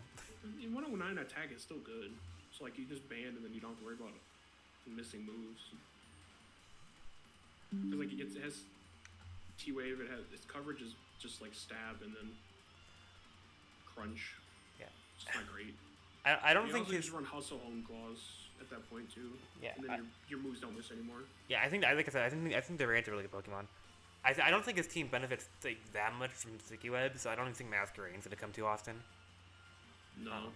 In 109, attack is still good. So like you just band, and then you don't have to worry about missing moves. Because like it has T wave, it has its coverage is just like stab and then crunch. Yeah, It's not great. I don't You think also his just run hustle home claws at that point too. yeah And then your moves don't miss anymore. yeah I like I said I think Durant's a really good Pokemon. I don't think his team benefits like that much from Sticky Web, so I don't even think Masquerade's gonna come too often. No.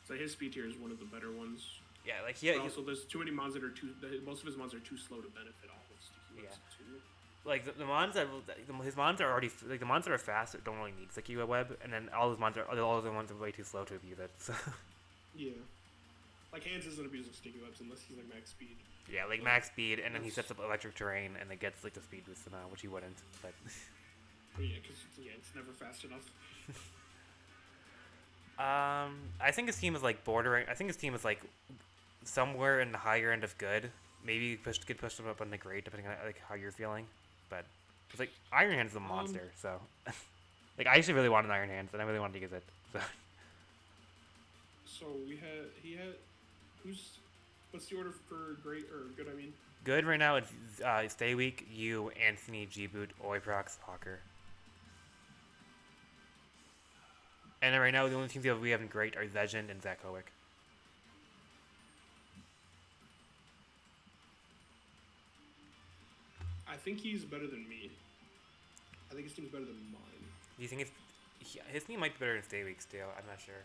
So his speed tier is one of the better ones. Yeah, like But also, there's too many mons that are most of his mons are too slow to benefit off of sticky webs too. like the mons that his mons are already like the mons that are fast don't really need Sticky Web, and then all his mons are all of the ones are way too slow to abuse it. So Yeah. Like Hans isn't abusing sticky webs unless he's like max speed. yeah, like max speed, and then he sets up electric terrain, and it gets like the speed boost somehow, which he wouldn't. But Yeah, because it's never fast enough. I think his team is like bordering. I think his team is like somewhere in the higher end of good. Maybe could push him up on the great, depending on like how you're feeling. But it's like Iron Hand's a monster, so like I actually really wanted Iron Hands, and I really wanted to use it. So So he had what's the order for great or good? I mean, good right now. It's Stay Weak, you, Anthony, G-Boot, Oiprox, Hawker. And then right now the only teams we have in great are Legend and Zakowic. I think he's better than me. I think his team's better than mine. Do you think his team might be better than Stay Weak still? I'm not sure.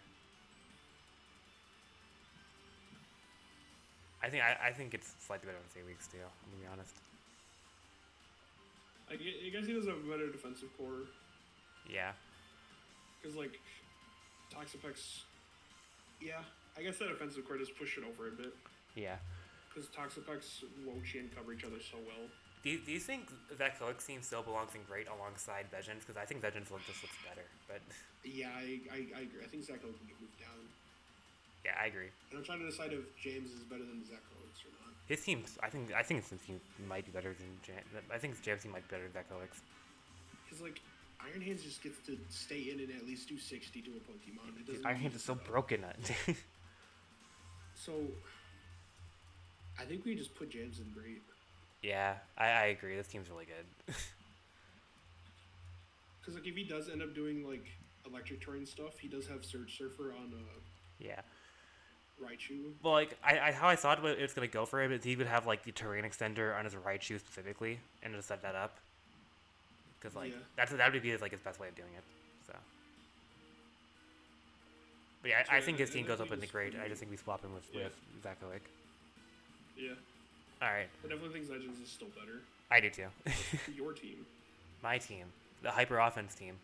I think it's slightly better than Stay Weak still. I'm gonna be honest. I guess he does have a better defensive core. Yeah. Because like Toxapex, yeah, I guess that offensive core just pushed it over a bit. Yeah. Because Toxapex, Wochi, and cover each other so well. Do you think that Coic team still belongs in great alongside Legends? Because I think Legends just looks better. But Yeah, I agree. I think Zach Oak can get moved down. yeah, I agree. And I'm trying to decide if James is better than Zach Oaks or not. His team, I think his team might be better than I think Jam's team might be better than that Coic's. Because like Iron Hands just gets to stay in and at least do 60 to a Pokemon. It doesn't. Iron Hands is so broken. So I think we just put James in great. Yeah, I agree. This team's really good. Because like if he does end up doing like electric terrain stuff, he does have Surge Surfer on Yeah. Raichu. Well, like how I thought it was gonna go for him is he would have like the terrain extender on his Raichu specifically, and just set that up. Because like that would be his best way of doing it. So. But yeah, I think his team goes up in the great. I just think we swap him with Zakowic. Yeah. All right. I definitely think Legends is still better. I do too. Your team. My team, the hyper offense team.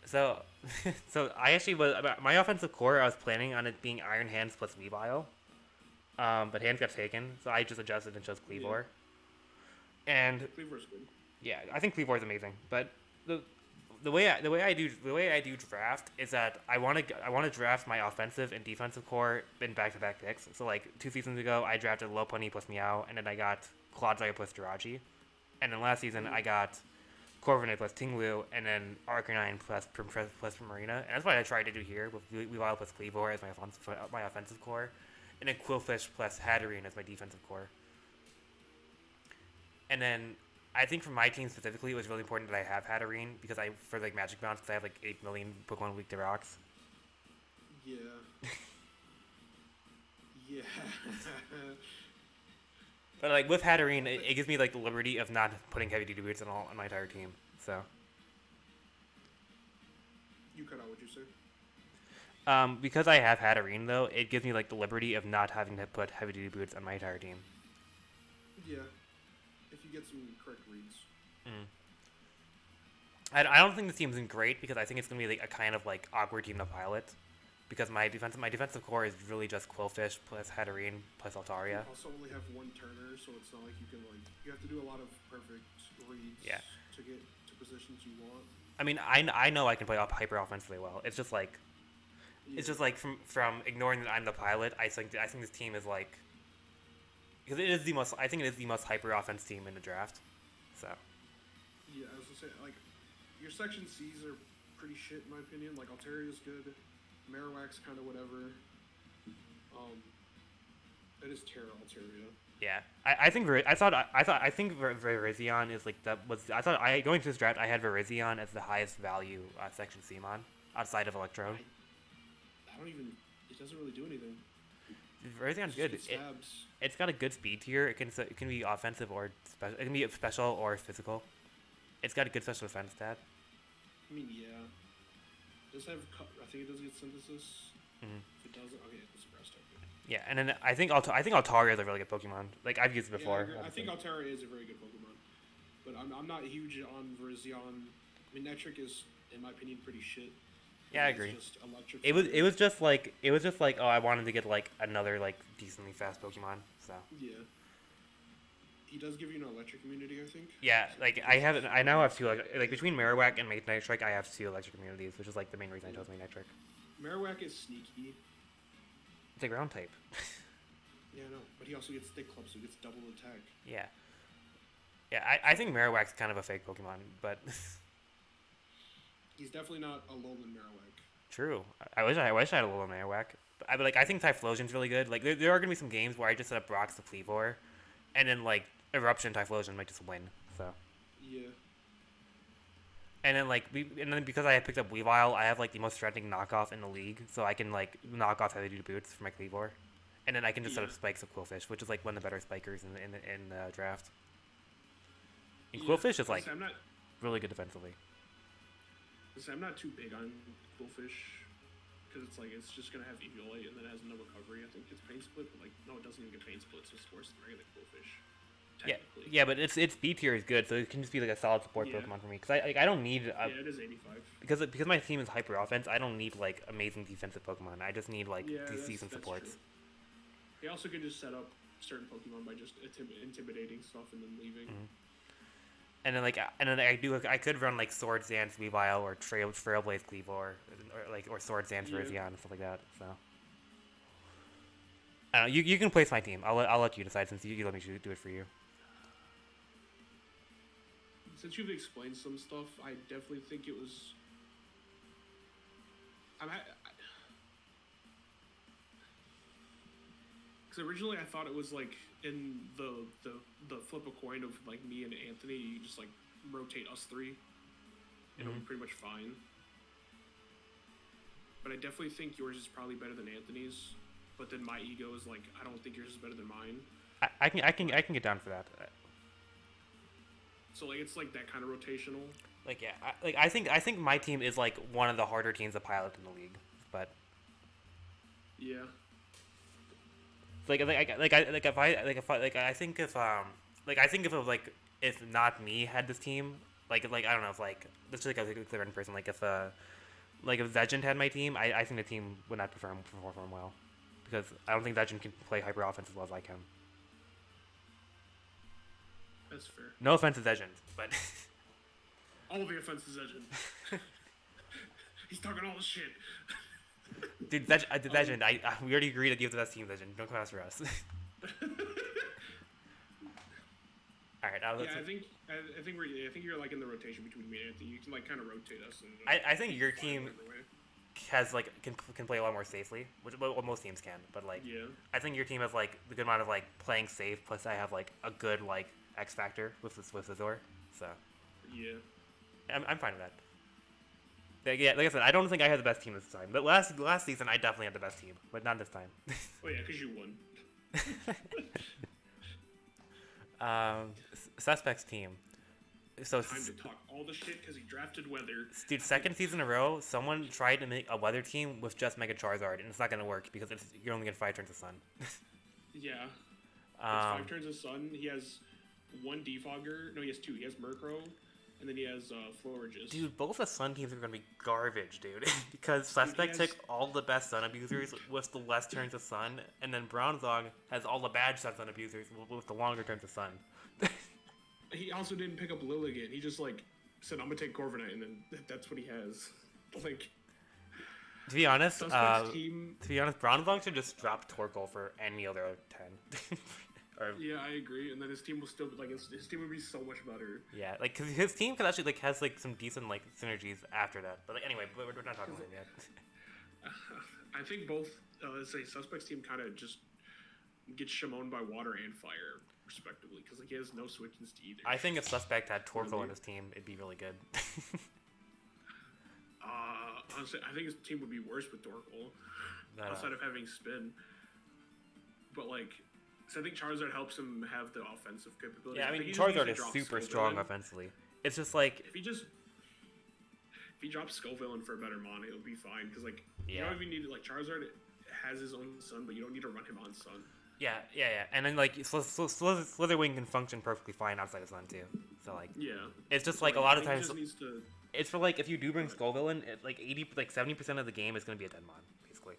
So, so I actually was my offensive core. I was planning on it being Iron Hands plus Weavile, but Hands got taken, so I just adjusted and chose Cleavor. Yeah. And Cleavor's good. Yeah, I think Cleavor is amazing, but the way I do draft is that I want to draft my offensive and defensive core in back-to-back picks. So like 2 seasons ago, I drafted Lopunny plus Meow, and then I got Clodsire plus Jirachi, and then last season I got Corviknight plus Tinglu, and then Arcanine plus Primarina. And that's what I tried to do here with Weavile plus Cleavor as my offensive core, and then Quillfish plus Hatterene as my defensive core. And then I think for my team specifically, it was really important that I have Hatterene because for like Magic Bounce, because I have like 8 million Pokemon weak to rocks. Yeah. Yeah. But like with Hatterene, it gives me like the liberty of not putting heavy duty boots on my entire team. So. You cut out what you say. Because I have Hatterene though, it gives me like the liberty of not having to put heavy duty boots on my entire team. Yeah. If you get some correct reads. I don't think this team's in great because I think it's gonna be like a kind of like awkward team to pilot, because my defensive core is really just Quillfish plus Hatterene plus Altaria. You also only have one Turner, so it's not like you can you have to do a lot of perfect reads. Yeah. To get to positions you want. I mean, I know I can play hyper offensively well. It's just like It's Yeah. just like from ignoring that I'm the pilot. I think this team is like because it is the most. I think it is the most hyper offense team in the draft. So Yeah, I was gonna say like your section C's are pretty shit in my opinion. Like Alteria's good, Marowak's kind of whatever. Um, it is Terra Altaria. yeah, I think Virizion is like that was I thought I going to this draft I had Virizion as the highest value section Cmon outside of Electrode. I don't even. It doesn't really do anything. It Verizion's just good. gets stabs. It's got a good speed tier. It can be offensive or special. It can be special or physical. It's got a good special defense stat. I mean, yeah. Does have? I think it does get synthesis. Mm-hmm. If it doesn't, okay, it's a grass type. Yeah, and then I think Altaria is a really good Pokemon. Like I've used it before. Yeah, I think Altaria is a very good Pokemon, but I'm not huge on Virizion. I mean, Netric is, in my opinion, pretty shit. Yeah, I agree. Just electric. It was just like oh I wanted to get like another like decently fast Pokemon. So Yeah. He does give you an electric immunity, I think. yeah, like I now have two like between Marowak and Nitric I have two electric immunities, which is like the main reason I chose Nitric. Marowak is sneaky. It's a ground type. Yeah, no, but he also gets thick club, so he gets double attack. Yeah. Yeah, I think Marowak's kind of a fake Pokemon, but He's definitely not a Alolan Marowak. true. I wish I had a little Marowak. But I think Typhlosion's really good. Like there are gonna be some games where I just set up Brox to Pleavor, and then like Eruption Typhlosion might just win. So Yeah. and then because I picked up Weavile, I have like the most threatening knockoff in the league, so I can like knock off heavy duty boots for my Pleavor, and then I can just set up Spikes of Quillfish, which is like one of the better spikers in the draft. And Quillfish is like I'm not. really good defensively. I'm not too big on Quillfish because it's like it's just gonna have Eviolite and then it has no recovery. I think it's Pain Split, but like no, it doesn't even get Pain Split, so it's worse than regular Quillfish. Yeah, but its B tier is good, so it can just be like a solid support Pokemon for me. Because I don't need yeah, it is 85. because my team is hyper offense. I don't need like amazing defensive Pokemon. I just need like these decent supports. True. He also can just set up certain Pokemon by just intimidating stuff and then leaving. Mm-hmm. And then I could run like Swords Dance Weavile or Trailblaze Cleavor or Swords Dance Virizion and stuff like that. So I don't know, you can place my team. I'll let you decide since you let me do it for you. Since you've explained some stuff, I definitely think it was. Because originally I thought it was like in the flip a coin of like me and Anthony, you just like rotate us three, and it'll be pretty much fine. But I definitely think yours is probably better than Anthony's. But then my ego is like, I don't think yours is better than mine. I can get down for that. So like it's like that kind of rotational. Like yeah, I think my team is like one of the harder teams to pilot in the league, but yeah. I think if not me had this team, I don't know if like this is like a different person if Zedgent had my team, I think the team would not perform well because I don't think Zedgent can play hyper offense as well as I can. That's fair. No offense to Zedgent, but all the offense to Zedgent. He's talking all the shit. Dude, Zedgent, we already agreed that you have the best team, Zedgent. Don't come after us. All right. I think you're like in the rotation between me and Anthony. You can like kind of rotate us. And, I think your team has like can play a lot more safely, which what most teams can. But I think your team has like the good amount of like playing safe. Plus, I have like a good like X factor with Azor. So yeah, I'm fine with that. Yeah, like I said, I don't think I had the best team this time. But last season, I definitely had the best team, but not this time. Oh yeah, because you won. Suspect's team. So time to talk all the shit because he drafted Weather. Dude, second season in a row, someone tried to make a Weather team with just Mega Charizard, and it's not gonna work because you're only getting 5 turns of Sun. Yeah. It's 5 turns of Sun. He has 1 Defogger. No, he has 2. He has Murkrow. And then he has Florges. Dude, both the Sun teams are going to be garbage, dude. Because Suspect took all the best Sun abusers with the less turns of Sun, and then Bronzong has all the bad Sun abusers with the longer turns of Sun. He also didn't pick up Lilligant. He just, like, said, I'm going to take Corviknight, and then that's what he has. Like, To be honest, Suspect's team. Bronzong should just drop Torkoal for any other 10. Or Yeah, I agree. And then his team will still be, like his team would be so much better. yeah, like because his team could actually like has like some decent like synergies after that. But like anyway, we're not talking about him yet. I think both, let's say, Suspect's team kind of just gets Shimon by water and fire, respectively, because like he has no switches to either. I think if Suspect had Torkoal in his team, it'd be really good. Honestly, I think his team would be worse with Torkoal, outside of having spin. But like, so I think Charizard helps him have the offensive capability. Yeah, I mean Charizard is super strong offensively. It's just like if he drops Skull Villain for a better mon, it'll be fine. Because like you don't even need to, like Charizard has his own Sun, but you don't need to run him on Sun. Yeah, and then like Slitherwing can function perfectly fine outside of Sun too. So like it's just like a lot of times. It's for like if you do bring Skull Villain, like 70% of the game is gonna be a dead mon, basically.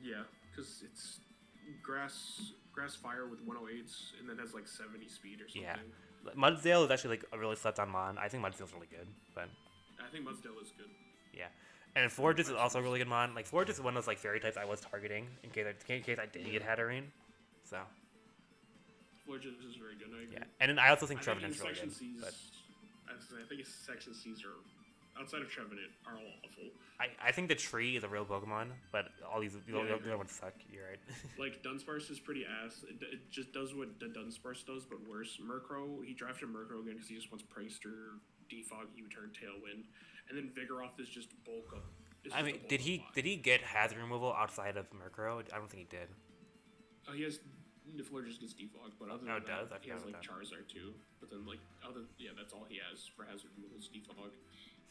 Yeah, because it's grass fire with 108s and then has like 70 speed or something. Yeah, Mudsdale is actually like a really slept on mon. I think Mudsdale's really good, but I think Mudsdale is good. Yeah, and Forges is also a really good mon. Like Forges is one of those like fairy types I was targeting in case I did get Hatterene. So Forges is very good. I agree. Yeah, and then I also think Trevenant's really good. But I think his Section C's are, outside of Trevenant, are all awful. I think the tree is a real Pokemon, but all these the other ones suck. You're right. Like Dunsparce is pretty ass. It just does what the Dunsparce does, but worse. Murkrow, he drafted Murkrow again because he just wants Prankster, Defog, U-turn, Tailwind, and then Vigoroth is just bulk up. I mean, did he get hazard removal outside of Murkrow? I don't think he did. He has Nifleur just gets Defog, but other than that, he has like Charizard too. But then like that's all he has for hazard removal is Defog.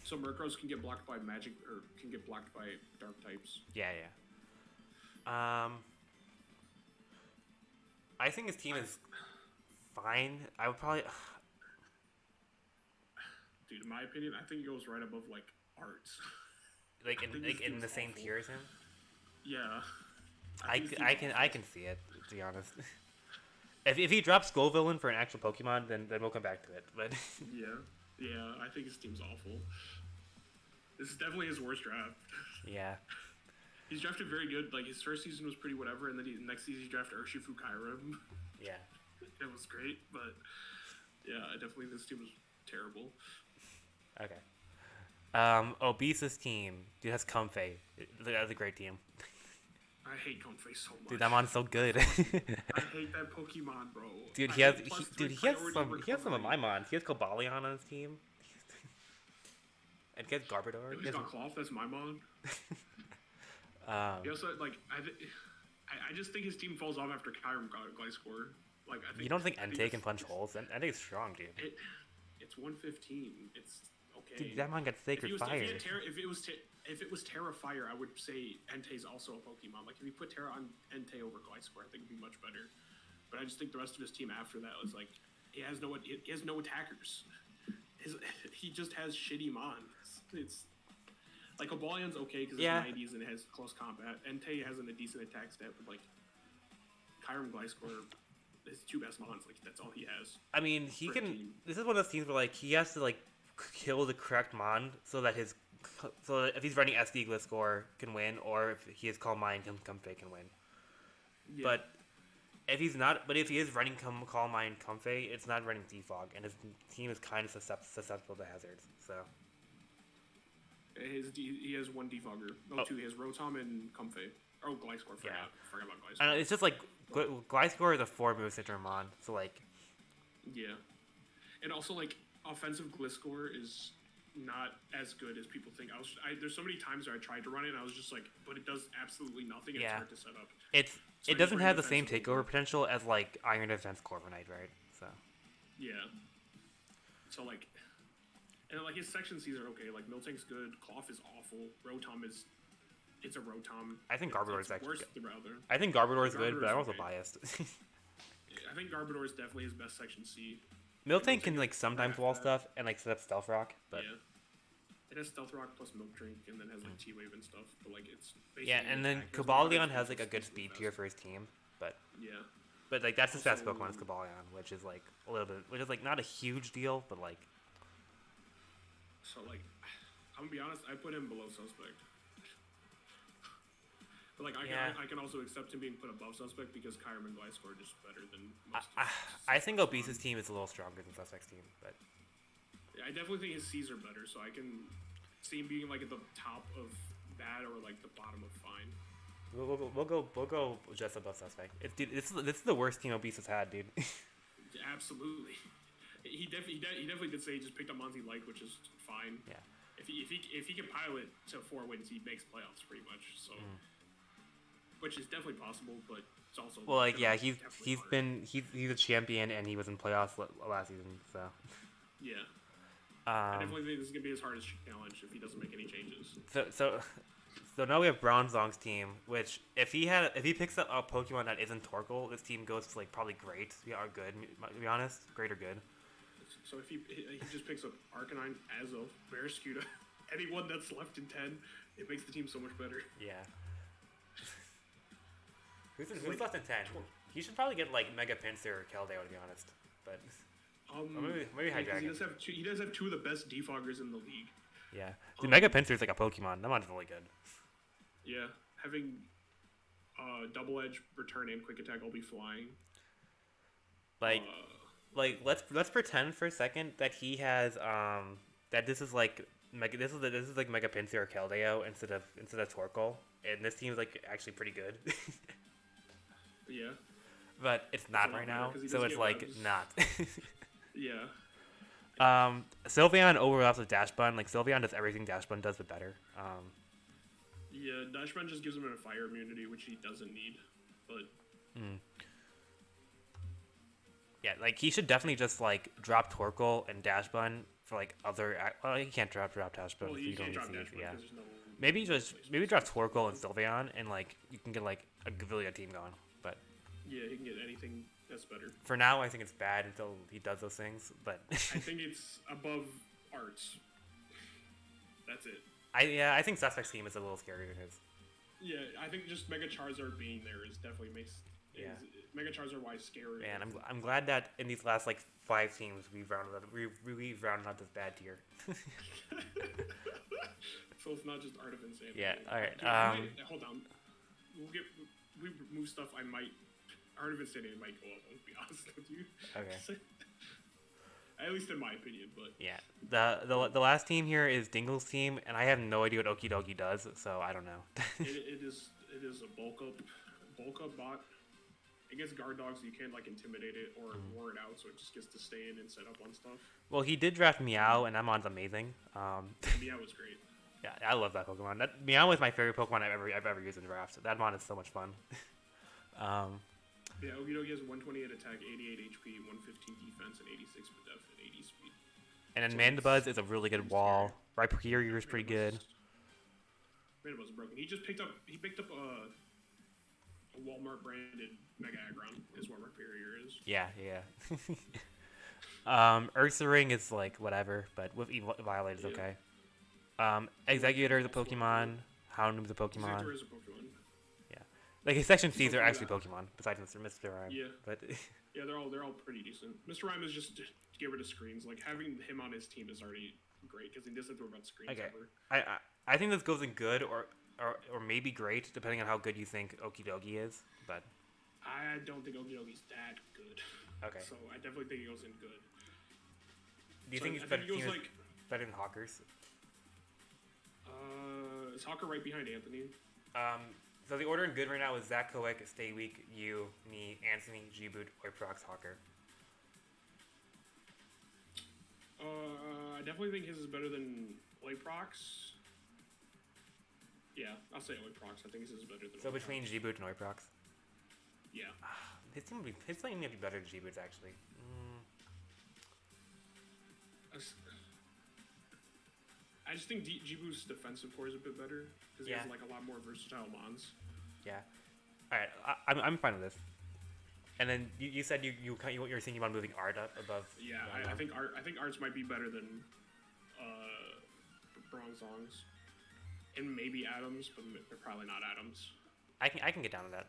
So Murkrows can get blocked by magic or can get blocked by dark types. Yeah. I think his team is fine. I would probably. Dude, in my opinion, I think it goes right above like Arts. Like in the same tier as him. Yeah. I can see it, to be honest. If he drops Skull Villain for an actual Pokemon, then we'll come back to it. But yeah, I think his team's awful. This is definitely his worst draft. Yeah. He's drafted very good. Like his first season was pretty whatever, and then next season he drafted Urshifu Kyurem. Yeah. It was great, but yeah, definitely this team was terrible. Okay. Obese's team. Dude, that's Comfey. That's a great team. I hate Comfey so much. Dude, that mon's so good. I hate that Pokemon, bro. Dude, he has some of my mons. He has Cobalion on his team. And he has Garbodor. He's got Cloth, that's my mon. He also like I just think his team falls off after Kyurem got Gliscor. Like I think you don't think Entei can punch holes? Entei's strong, dude. It's 115. It's okay. Dude, that mon got Sacred Fire. If it was Terra Fire, I would say Entei's also a Pokemon. Like if you put Terra on Entei over Gliscor, I think it'd be much better. But I just think the rest of his team after that was like he has no attackers. He just has shitty mons. It's like Obalion's okay because it's 90s and it has close combat. Entei has a decent attack stat, but like Kyurem, Gliscor, his two best mons, like that's all he has. I mean, he can. This is one of those teams where like he has to like kill the correct mon so that if he's running SD Gliscor can win, or if he is Calm Mind, Comfey can win. Yeah. But if he's not, but if he is running Calm Mind, Comfey, it's not running Defog, and his team is kind of susceptible to hazards. So he has one Defogger. Two. He has Rotom and Comfey. Oh, Gliscor. Forgot about Gliscor. It's just like Gliscor is a 4-move center mon, so like. Yeah, and also like offensive Gliscor is not as good as people think. There's so many times where I tried to run it and I was just like, but it does absolutely nothing. And it's hard to set up. It doesn't have the same takeover potential as like Iron Defense Corviknight, right? So. Yeah. So like, and like his Section C's are okay. Like Miltank's good. Cloth is awful. Rotom it's a Rotom. I think Garbodor is actually good. I think Garbodor is good, but I'm also biased. I think Garbodor is definitely his best Section C. Miltank can like sometimes wall stuff and like set up Stealth Rock, but it has Stealth Rock plus Milk Drink and then has like T-Wave and stuff. But like it's basically and then Cobalion has like a good speed tier for his team, but like that's his best Pokemon is Cobalion, which is like a little bit, which is like not a huge deal, but like. So like, I'm gonna be honest, I put him below Suspect. But like Yeah. I can also accept him being put above Suspect because Kyram and Gliscor are just better than I, most. I think Obese's team is a little stronger than Suspect's team, but Yeah, I definitely think his C's are better, so I can see him being like at the top of bad or like the bottom of fine. we'll go just above Suspect. Dude, this is the worst team Obese has had, dude. Absolutely. He definitely did say he just picked up Monty Light, which is fine. Yeah. If he can pilot to 4 wins, he makes playoffs pretty much. So, which is definitely possible, but it's also Well, like yeah, he's hard. he's a champion and he was in playoffs last season, so. Yeah. I Um. definitely think this is gonna be his hardest challenge if he doesn't make any changes. So now we have Bronzong's team, which if he picks up a Pokemon that isn't Torkoal, this team goes to like probably great. We are good, to be honest, great or good. So if he just picks up Arcanine, Azo, Barraskewda, anyone that's left in 10, it makes the team so much better. Yeah. Who's left in 10? He should probably get like Mega Pinsir or Keldeo, to be honest. But maybe Hydreigon. He does have 2 of the best defoggers in the league. Yeah. Dude, Mega Pinsir is like a Pokemon. That one's really good. Yeah, having double edge, return, and quick attack all be flying. Like let's pretend for a second that he has that this is like this is like Mega Pinsir or Keldeo instead of Torkoal, and this team is like actually pretty good. Yeah. But it's not right now, so it's like webs. not. Yeah. Sylveon overlaps with Dash Bun. Like Sylveon does everything Dash Bun does, but better. Yeah, Dashman just gives him a fire immunity, which he doesn't need. But yeah, like he should definitely just like drop Torkoal and Dash Bun for like other. Well, he can't drop Dash Bun. well, If you you don't can't drop need Dashman to, yeah. because there's no. Maybe drop Torkoal and Sylveon, and like you can get like a really good team going. But Yeah, he can get anything that's better. for now, I think it's bad until he does those things. But I think it's above Arts. That's it. I think Suspect's team is a little scarier than his. Yeah, I think just Mega Charizard being there is definitely makes. Yeah. Mega Charizard wise scary. Man, I'm glad that in these last like 5 teams we've rounded out this bad tier. So it's not just Art of Insanity. Yeah, alright, Dude, hold on. We move stuff. Art of Insanity might go up. I'll be honest with you. Okay. At least in my opinion, but Yeah. The last team here is Dingle's team, and I have no idea what Okidogi does, so I don't know. it is a bulk up bot. It gets guard dogs, so you can't like intimidate it or wore it out, so it just gets to stay in and set up on stuff. Well, he did draft Meow, and that mon's amazing. Yeah, was great. Yeah, I love that Pokemon. Meow is my favorite Pokemon I've ever used in draft. That mon is so much fun. Yeah, Okidogi has 128 attack, 88 HP, 115 defense, and 86 def, and 80 speed. And then So Mandibuzz is a really good wall. Rhyperior is pretty good. Mandibuzz is broken. He picked up a Walmart branded Mega Aggron is what Rhyperior is. Yeah. Ursaring is like whatever, but with Violet is okay. Executor is a Pokemon. Houndoom's a Pokemon. Executor is a Pokemon. Like his section C's are actually Pokemon, besides Mr. Rhyme. Yeah. But Yeah, they're all pretty decent. Mr. Rhyme is just to get rid of screens. Like having him on his team is already great because he doesn't throw about screens okay, ever. I think this goes in good or maybe great depending on how good you think Okidogi is. But I don't think Okidogi's that good. Okay. So I definitely think he goes in good. Do you think he's better than Hawkers? Is Hawker right behind Anthony? So the order in good right now is Zach Kowick, Stay Weak, you, me, Anthony, G-Boot, Oiprox, Hawker. I definitely think his is better than Oiprox. Yeah, I'll say Oiprox. I think his is better than So Oiprox. between G-Boot and Oiprox? Yeah. His team might be better than G-Boot's, actually. I just think Jibu's defensive core is a bit better because he has like a lot more versatile mons. Yeah. All right, I'm fine with this. And then you said you're thinking about moving Art up above. Yeah, I think Arts might be better than Bronzong's, and maybe Adams, but they're probably not Adams. I can get down to that.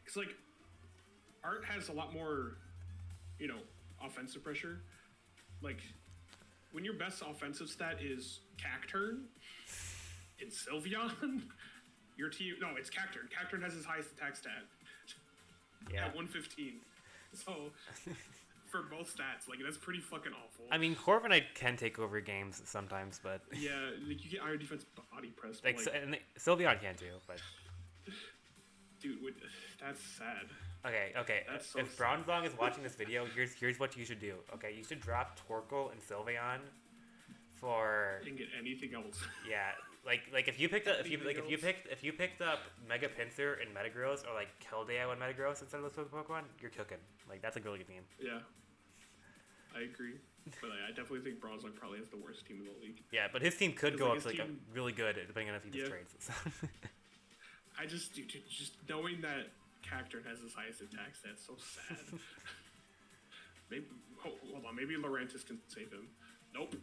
Because like Art has a lot more, offensive pressure. Like when your best offensive stat is Cacturn in Sylveon, Your team, no, it's Cacturn. Cacturn has his highest attack stat Yeah. at 115. So for both stats, like that's pretty fucking awful. I mean, Corviknight can take over games sometimes, but Yeah, like you get iron defense body press. like, But, like and Sylveon can too. But dude, that's sad. okay. That's so If sad. Bronzong is watching this video, here's what you should do. Okay, you should drop Torkoal and Sylveon for You can get anything else. yeah. Like if you picked up Anything if you picked up Mega Pinsir and Metagross or like Keldeo and Metagross instead of those Pokemon, you're cooking. Like that's a really good team. Yeah, I agree. But I definitely think Bronzong probably has the worst team in the league. Yeah, but his team could 'Cause, go like, up to his like team- a really good depending on if he just Yeah. trades. I just, dude, just knowing that Cacturn has his highest attack stat, so sad. Maybe, hold on, maybe Lurantis can save him. Nope.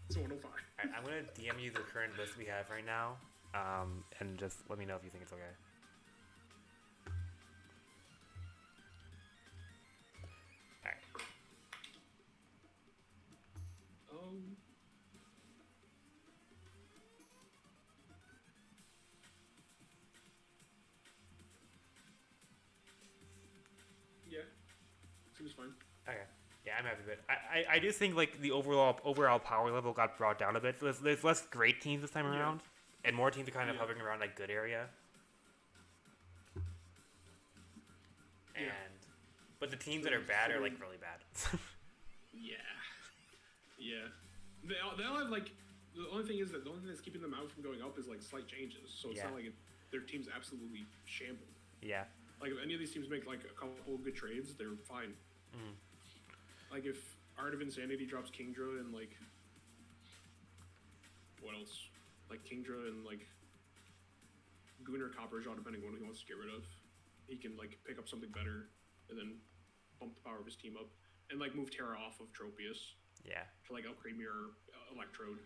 It's 105. Alright, I'm gonna DM you the current list we have right now, and just let me know if you think it's okay. Alright. Yeah. Seems fine. Okay. Yeah, I'm happy with it. I do think like the overall power level got brought down a bit. So there's less great teams this time Yeah. around, and more teams are kind of Yeah. hovering around like good area. And Yeah. but the teams that are bad are like really bad. Yeah. Yeah. They all have like, the only thing is that the only thing that's keeping them out from going up is like slight changes. So it's Yeah. not like their team's absolutely shambled. Yeah. Like if any of these teams make like a couple good trades, they're fine. Mhm. Like if Art of Insanity drops Kingdra and like what else? Like Kingdra and like Gunnar Copperjaw, depending on what he wants to get rid of, he can like pick up something better and then bump the power of his team up and like move Terra off of Tropius Yeah. to like Alcremie or Electrode.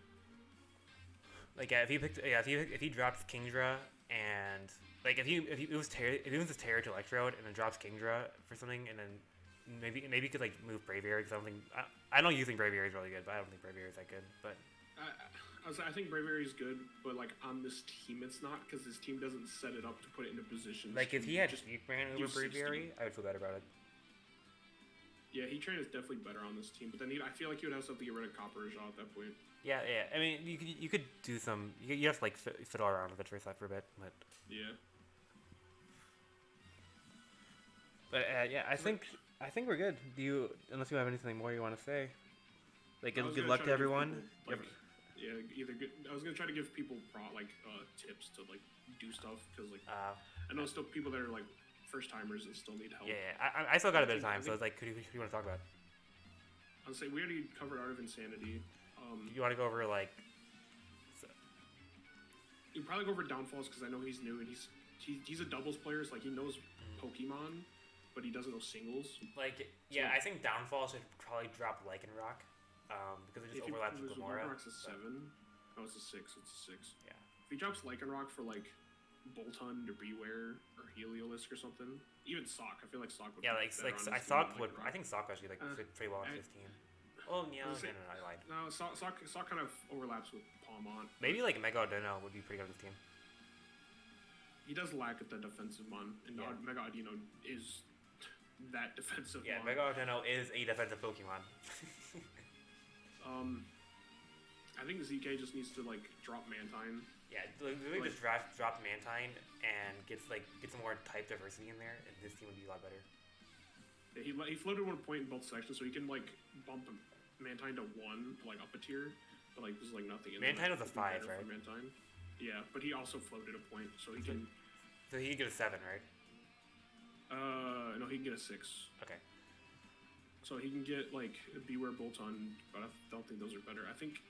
Like if he drops Kingdra and like if he moves Terra to Electrode and then drops Kingdra for something and then maybe you could like move Braviary or something. I know using Braviary is really good, but I don't think Braviary is that good. But I think Braviary is good, but like on this team it's not because his team doesn't set it up to put it into positions. like if to he had just Heatran over use 60. Braviary, I would feel better about it. Yeah, Heatran is definitely better on this team, but then I feel like he would have something to get rid of Copperjaw at that point. Yeah. I mean, you could do some. You have to like fiddle around with it for a bit, but Yeah. yeah, I think we're good. Do you unless you have anything more you want to say? Like I was good gonna luck try to give everyone. people, like, yeah, either good. I was gonna try to give people tips to like do stuff because like I know still people that are like first timers and still need help. Yeah. I still got a bit of I time, so it's like, who do you want to talk about? I'll say we already covered Art of Insanity. You want to go over like? You probably go over Downfalls because I know he's new and he's a doubles player, so like he knows Pokemon, but he doesn't know singles. Like, yeah, I think Downfall should probably drop Lycanroc, because it just overlaps with Gamora. Lycanroc's a 7. Oh, it's a 6. It's a 6. Yeah. If he drops Lycanroc for like Boltund or Beware or Heliolisk or something, even Sock, I feel like Sock would. Yeah, be like better on I his team thought than would. Lycanroc. I think Sock actually like fit pretty well on his team. Oh yeah, I lied. No, Sock kind of overlaps with Palmont. Maybe like Mega Audino would be pretty good on his team. He does lack at the defensive mon, and Yeah. Mega Audino is that defensive Yeah, mon. Mega Audino is a defensive Pokemon. I think ZK just needs to like drop Mantine. Yeah, literally just drop Mantine and get some more type diversity in there, and his team would be a lot better. Yeah, he floated 1 point in both sections, so he can like bump Mantine to 1, like up a tier, but like there's like nothing in Mantine there. was a 5, right? Mantine. Yeah, but he also floated a point, so he can. So he could get a 7, right? No, he can get a 6. Okay. So he can get like Beware Bolton, but I don't think those are better. I think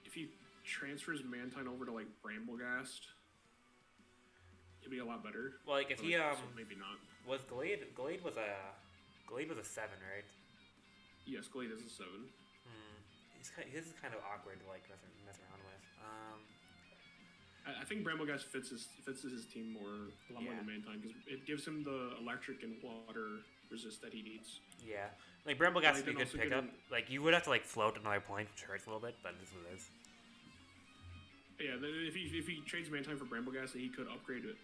if he transfers Mantine over to like Bramblegast, it'd be a lot better. Well, like if But, he also maybe not. was Glade was a 7, right? Yes, Glade is a 7. His is kind of awkward to like mess around with. I think Bramblegast fits his team a lot more Yeah. than Mantine because it gives him the electric and water resist that he needs. Yeah, like Bramblegast would be Like, a then good also pickup. getting- Like you would have to like float another point, which hurts a little bit, but this is what it is. Yeah, if he trades Mantine for Brambleghast, he could upgrade it,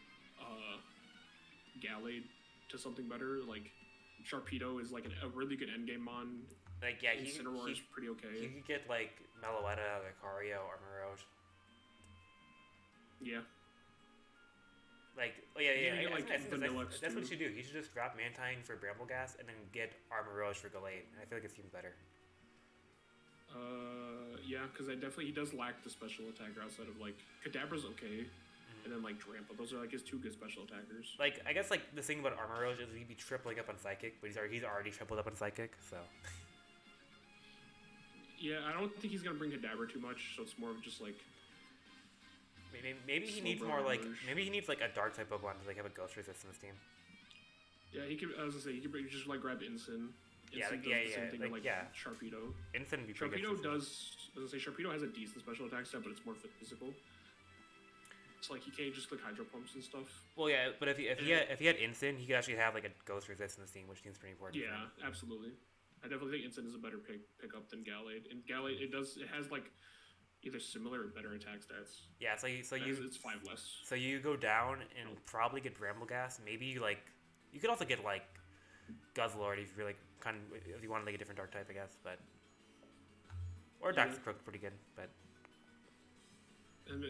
Gallade to something better. Like Sharpedo is like a really good endgame mon. Like yeah, Incineroar is pretty okay. He could get like Meloetta, Lucario, or Moroge. Yeah. Like yeah. Like I think that's what too. you should do. You should just drop Mantine for Brambleghast and then get Armoroge for Gallade. I feel like it seems better. Yeah, because he does lack the special attacker outside of like Kadabra's okay, and then like Drampa. Those are like his two good special attackers. Like I guess like the thing about Armoroge is he'd be tripling up on Psychic, but he's already tripled up on Psychic, so. Yeah, I don't think he's gonna bring Kadabra too much, so it's more of just like. Maybe he needs more like a dark type Pokemon to like have a ghost resistance team. Yeah, he could. I was gonna say he could just like grab Incin. Same thing like Sharpedo. Incin would be pretty Sharpedo good. does. I was gonna say Sharpedo has a decent special attack set, but it's more physical. It's like he can't just click Hydro Pumps and stuff. Well, yeah, but if he had Incin, he could actually have like a ghost resistance team, which seems pretty important. Yeah, absolutely. I definitely think Incin is a better pickup than Gallade. And Gallade, it has like either similar or better attack stats. Yeah, it's 5 less. So you go down and probably get Brambleghast. Maybe you could also get like Guzzlord if you really if you want like a different dark type, I guess. But or Dark Crook's pretty good, but. And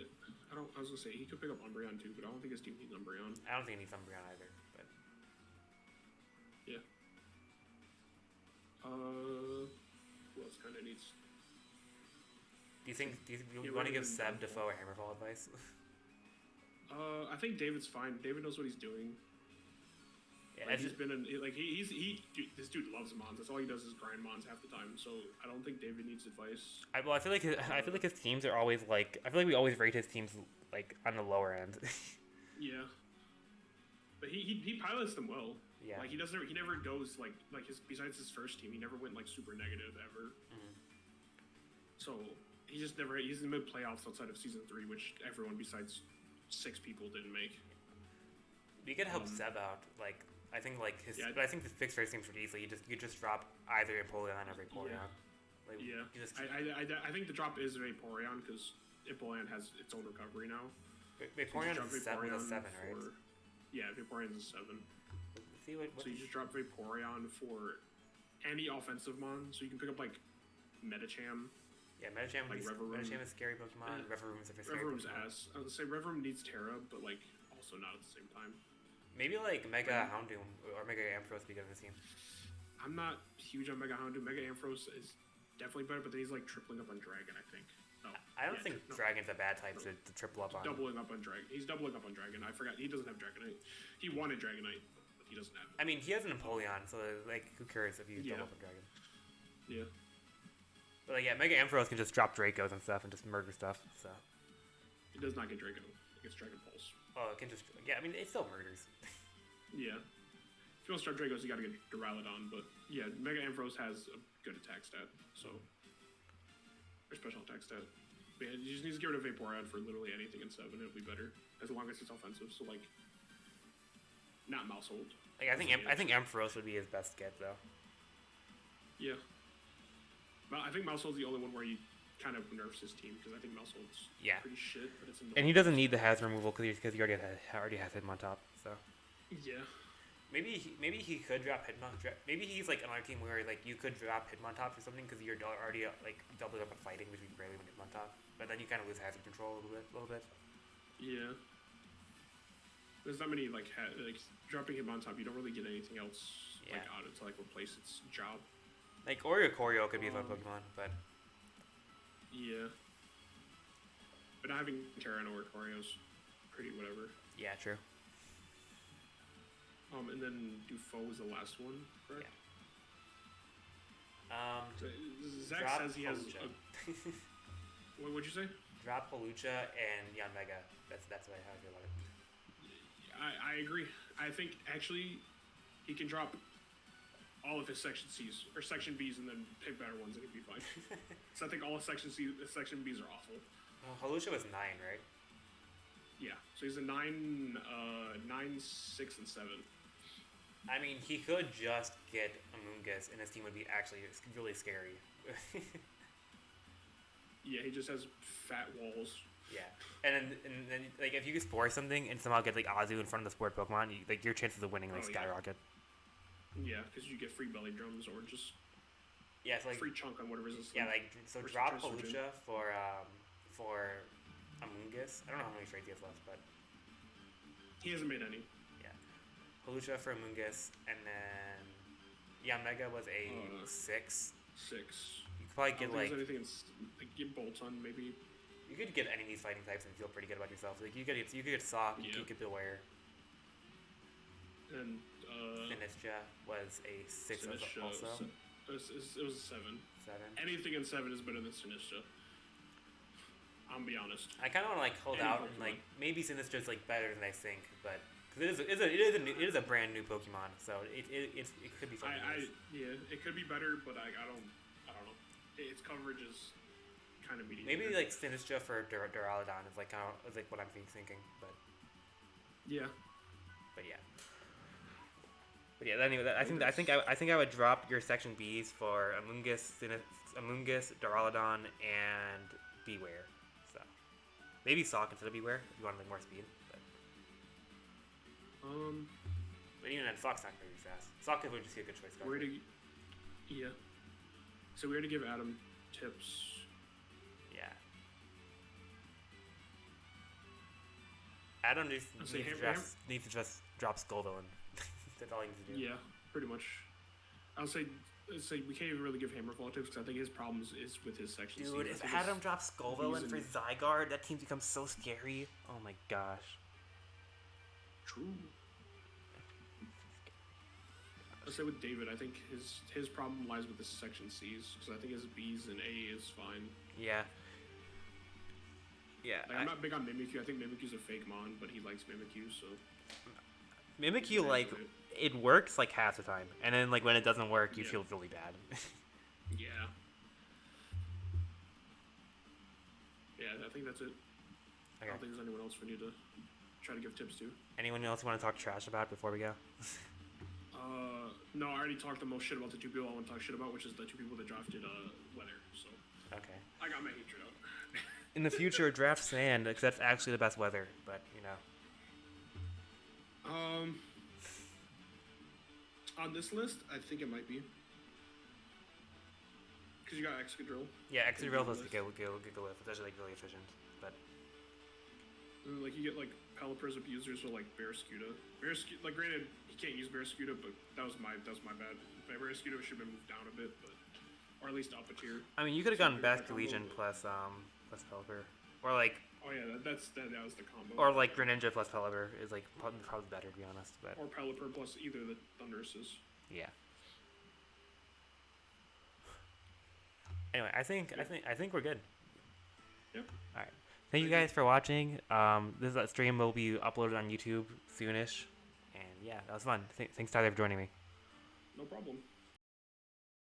I was gonna say he could pick up Umbreon too, but I don't think his team needs Umbreon. I don't think he needs Umbreon either, but. Yeah. Who else kind of needs? Do you want to give Seb Defoe a Hammerfall advice? I think David's fine. David knows what he's doing. Yeah, like he's been this dude loves Mons. That's all he does is grind Mons half the time. So I don't think David needs advice. I feel like his teams are always like I feel like we always rate his teams like on the lower end. Yeah. But he pilots them well. Yeah. Like he never goes like besides his first team, he never went like super negative ever. Mm-hmm. So he's in mid playoffs outside of season 3, which everyone besides 6 people didn't make. You could help Seb out, like I think but I think the fixed race seems pretty easy. You just drop either Empoleon or Vaporeon. I think the drop is Vaporeon because Empoleon has its own recovery now. Vaporeon is a 7, right? Yeah, Vaporeon's a 7. So you just drop Vaporeon for any offensive mon, so you can pick up like Medicham. Yeah, Medicham is a scary Pokemon. Reverum is a scary Reverum's Pokemon. ass. I would say Reverum needs Terra, but like also not at the same time. Maybe like Mega Houndoom or Mega Ampharos because of the team. I'm not huge on Mega Houndoom. Mega Ampharos is definitely better, but then he's like tripling up on Dragon, I think. I don't think Dragon's a bad type to triple up on. Doubling up on Dragon. He's doubling up on Dragon. I forgot. He doesn't have Dragonite. He wanted Dragonite, but he doesn't have it. I mean, he has an Empoleon, so like, who cares if you double up on Dragon? Yeah. But like, yeah, Mega Ampharos can just drop Dracos and stuff and just murder stuff. So. It does not get Draco. It gets Dragon Pulse. Oh, it can just I mean, it still murders. Yeah. If you want to start Dracos, you gotta get Duraludon, but yeah, Mega Ampharos has a good attack stat, so. Or special attack stat. But yeah, you just need to get rid of Vaporeon for literally anything in 7, it'll be better. As long as it's offensive, so like. Not Mousehold. Like, I think Ampharos would be his best get, though. Yeah. But I think Mousehold's the only one where he kind of nerfs his team, because I think Mousehold's pretty shit, but it's and he doesn't need the hazard removal because he already has him on top, so. Yeah. Maybe he could drop Hitmontop. Maybe he's like on our team where like you could drop Hitmontop or something because you're already like doubling up on fighting, which we barely win Hitmontop. But then you kind of lose hazard control a little bit. Yeah. There's not many like dropping Hitmontop. You don't really get anything else like out to like replace its job. Like Corio could be a fun Pokemon, but. Yeah. But not having Terran or Corio's pretty whatever. Yeah, true. And then Dufault was the last one, correct? Yeah. So Zach says he has. What'd you say? Drop Palucha and Yanmega. That's what I feel about it. I agree. I think actually he can drop all of his Section C's or Section B's and then pick better ones and he'd be fine. So I think all of Section B's are awful. Palucha was 9, right? Yeah. So he's a 9, 6, and 7. I mean, he could just get Amoonguss, and his team would be actually really scary. Yeah, he just has fat walls. Yeah, and then like if you could spore something and somehow get like Azu in front of the spored Pokemon, like your chances of winning like Oh yeah, skyrocket. yeah, because you get free belly drums or just Yeah, so like free chunk on whatever is yeah, like so First drop try switching. Hawlucha for Amoonguss. I don't know how many traits he has left, but He hasn't made any. yeah, Hawlucha for Amoonguss, and then yeah, Mega was a Uh, 6. 6. You could probably I get don't think like there's anything like get Bolton maybe. you could get any of these fighting types and feel pretty good about yourself. Like you could get Sock, Yeah. you could get Beware. And Sinistra was a 6 Sinistra, also. it was a 7. 7. Anything in 7 is better than Sinistra. I'm be honest. I kind of want to like hold Any out and Pokemon. like maybe Sinistra's like better than I think, but because it is a brand new Pokemon, so it could be fun. Yeah, it could be better, but I don't know. Its coverage is kind of mediocre. Maybe like Sinistra for Duraludon is like kind of is like what I'm thinking, Yeah. but yeah. But yeah, anyway, I think I would drop your section Bs for Amoonguss, Duraludon, and Beware. So maybe Sock instead of Beware if you want like more speed. But even then, Sock's not gonna be fast. Sock would just be a good choice. Where to? Yeah. So we had to give Adam tips. Yeah. Adam needs I'll say to just drop Skull Villain. That's all he needs to do. Yeah, pretty much. I'll say we can't even really give Hammerfall tips because I think his problems is with his section. Dude, if Adam drops Skull Villain for Zygarde, that team becomes so scary. Oh my gosh. True. I'll say with David, I think his problem lies with his section C's because I think his B's and A is fine. Yeah. Yeah. Like, I'm not big on Mimikyu. I think Mimikyu's a fake mon, but he likes Mimikyu, so. Mimikyu, like, it works like half the time, and then like when it doesn't work, you feel really bad. Yeah. Yeah, I think that's it. I Okay. don't think there's anyone else we need to try to give tips to. Anyone else you want to talk trash about before we go? No, I already talked the most shit about the 2 people I want to talk shit about, which is the 2 people that drafted Weather. So Okay. I got my hatred out. In the future, draft Sand, because that's actually the best weather, but you know. On this list, I think it might be. Because you got Excadrill. Yeah, Excadrill plus Gigalith. It's actually like really efficient, but Like you get like Pelipper's abusers or like Barraskewda. Barraskewda, like granted, he can't use Barraskewda, but that was my bad. Barraskewda should have been moved down a bit, but or at least up a tier. I mean, you could have gone Basculegion plus Pelipper, or like. Oh yeah, that was the combo. Or like Greninja plus Pelipper is like probably better to be honest, but. Or Pelipper plus either the Thunderuses. Yeah. Anyway, I think we're good. Yep. All right. Thank you guys for watching. This stream will be uploaded on YouTube soonish, and yeah, that was fun. Thanks Tyler for joining me. No problem.